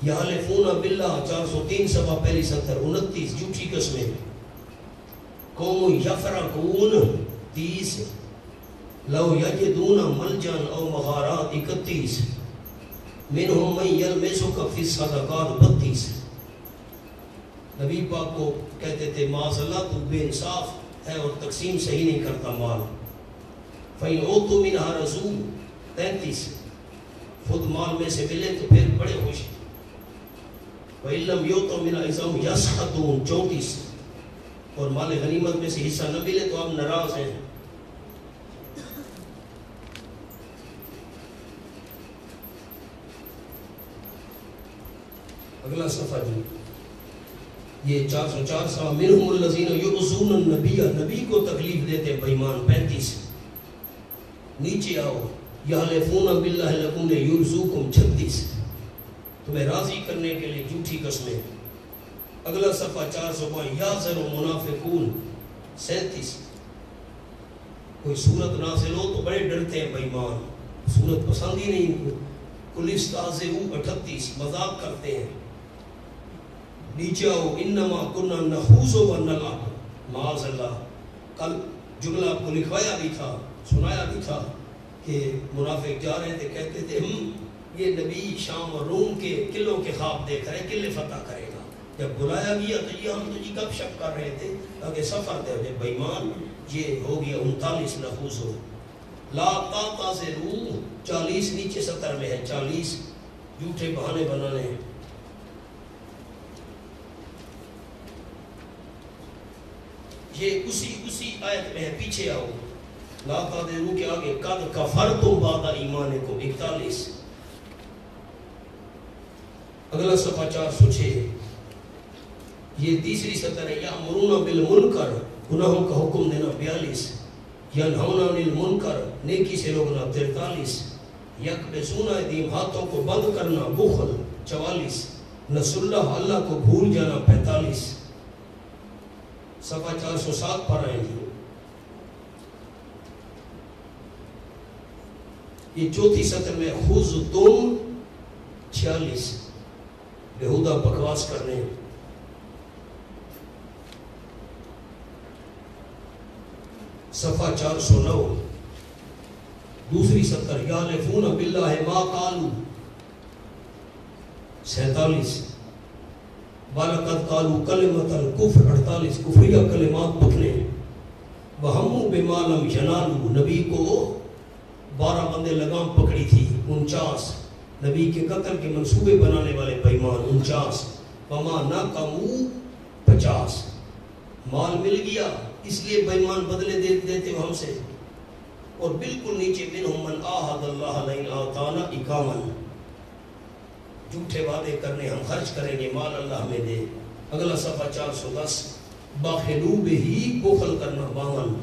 یحلفون باللہ 403 صفحہ پہلی سطر 29 جھوٹی قسمیں قوم یفرقون 30 لو یجدون ملجا او مغارات 31 منہم من یلمسک فی الصدقات 32 نبی پاک کو کہتے تھے معاذ اللہ تو بے انصاف ہے اور تقسیم صحیح نہیں کرتا مال. فَإِنْ أُوتُوا مِنْهَا رَزُومٌ 33 خود مال میں سے ملے تو پھر بڑے خوش. وَإِنْ لَمْ يُؤْتَوْا مِنْهَا إِذَا هُمْ يَسْخَطُونَ 34 اور مال غنیمت میں سے حصہ نہ ملے تو آپ ناراض ہیں. اگلا صفحہ جی یہ 404 صفحہ منہم الذین یؤذون النبی نبی کو تکلیف دیتے بے ایمان 35 نیچے آؤ یحلفون باللہ لکم لیرزوکم 36 تمہیں راضی کرنے کے لیے جھوٹی قسمیں. اگلا صفحہ 405 یحذر المنافقون 37 کوئی صورت نازل ہو تو بڑے ڈرتے ہیں بے ایمان صورت پسند ہی نہیں ان کو. قل استہزئوا 38 مذاق کرتے ہیں. نیچے آؤ انما کنا نخوض ونلعب معاذ اللہ کل جملہ آپ کو لکھوایا بھی تھا سنایا بھی تھا کہ منافق جا رہے تھے کہتے تھے یہ نبی شام اور روم کے قلعوں کے خواب دیکھ رہے قلعے فتح کرے گا. جب بلایا گیا تو یہ ہم تو جی گپ شپ کر رہے تھے تاکہ سفر دے ہو جائے. بے ایمان یہ ہو گیا 39 نخوض ہو. لا تعتذروا 40 نیچے 70 میں ہے 40 جھوٹے بہانے بنانے ہیں. یہ اسی آیت میں ہے پیچھے آؤ لا تعتذروا کے آگے قد کفرتم بعد ایمانکم 41 اگلا صفحہ 406 یہ تیسری سطر ہے یامرون بالمنکر گناہوں کا حکم دینا 42 ینہون عن المنکر نیکی سے روکنا 43 یکبسون ایدیہم ہاتھوں کو بند کرنا، بخل 44، نسوا اللہ اللہ کو بھول جانا 45۔ صفحہ 407 پر آئیں جی۔ یہ چوتھی سطر میں خذ تم 46، بےہودہ بکواس کرنے۔ صفحہ 409 دوسری سطر، یحلفون باللہ ما قالوا 47، وَلَقَدْ قَالُوا كَلِمَةَ الْكُفْرِ 48، کفریہ کلمات پکنے۔ وَهَمُّوا بِمَا لَمْ يَنَالُوا، نبی کو 12 بندے لگام پکڑی تھی 49، نبی کے قتل کے منصوبے بنانے والے بےمان 49۔ وَمَا نَقَمُوا 50، مال مل گیا اس لیے بےمان بدلے دیتے ہو ہم سے۔ اور بالکل نیچے منہم من عاہد اللہ لئن آتانا 51، جھوٹے وعدے کرنے ہم خرچ کریں گے، مال اللہ ہمیں دے۔ اگلا صفحہ 410، باخلو بہی، بخل کرنا 52۔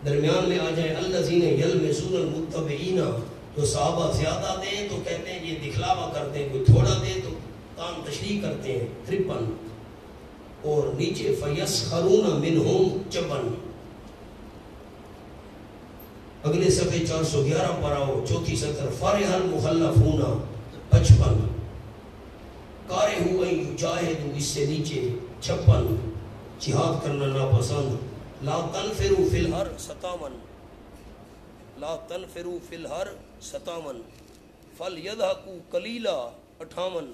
درمیان میں آ جائیں الذین یلمزون المتبعین، تو صحابہ زیادہ دیں تو کہتے ہیں یہ دکھلاوا کرتے ہیں، کوئی تھوڑا دے تو کام تشریح کرتے ہیں 53۔ اور نیچے فیسخرون منہم 54۔ اگلے صفحے 411 پر آؤ، چوتھی سطر، فرح المخلفون 55، کارہوا ان یجاہدوا اس سے نیچے 56، جہاد کرنا ناپسند۔ لا تنفروا فی الحر 57، لا تنفروا فی الحر 57، فلیضحکوا قلیلا 58۔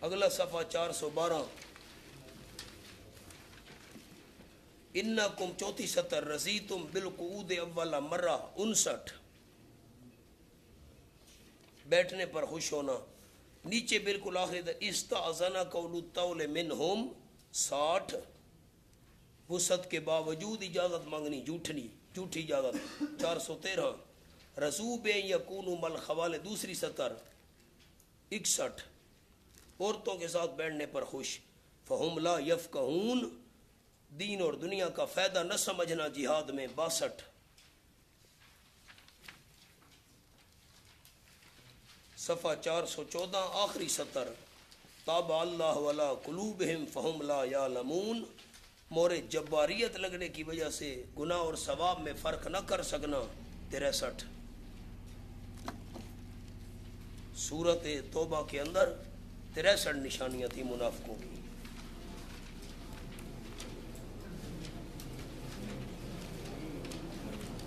اگلا صفحہ 412، انکم چوتھی سطر، رضیتم بالقعود اول مرہ 59، بیٹھنے پر خوش ہونا۔ نیچے بالکل آخری استأذنک اولو الطول منہم 60، وسعت کے باوجود اجازت مانگنی، جھوٹی اجازت 413۔ رضوا بان یکونوا مع الخوالف دوسری سطر 61، عورتوں کے ساتھ بیٹھنے پر خوش۔ فہم لا یفقہون، دین اور دنیا کا فائدہ نہ سمجھنا جہاد میں 62۔ صفحہ 414 آخری سطر، طابع اللہ علی قلوبہم فہم لا یعلمون، مور جباریت لگنے کی وجہ سے گناہ اور ثواب میں فرق نہ کر سکنا 63۔ سورۃ توبہ کے اندر 63 نشانیاں تھیں منافقوں کی۔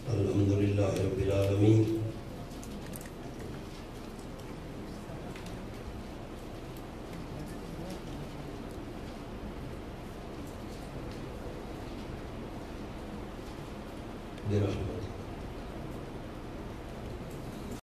الحمدللہ رب العالمین۔ برحمتہ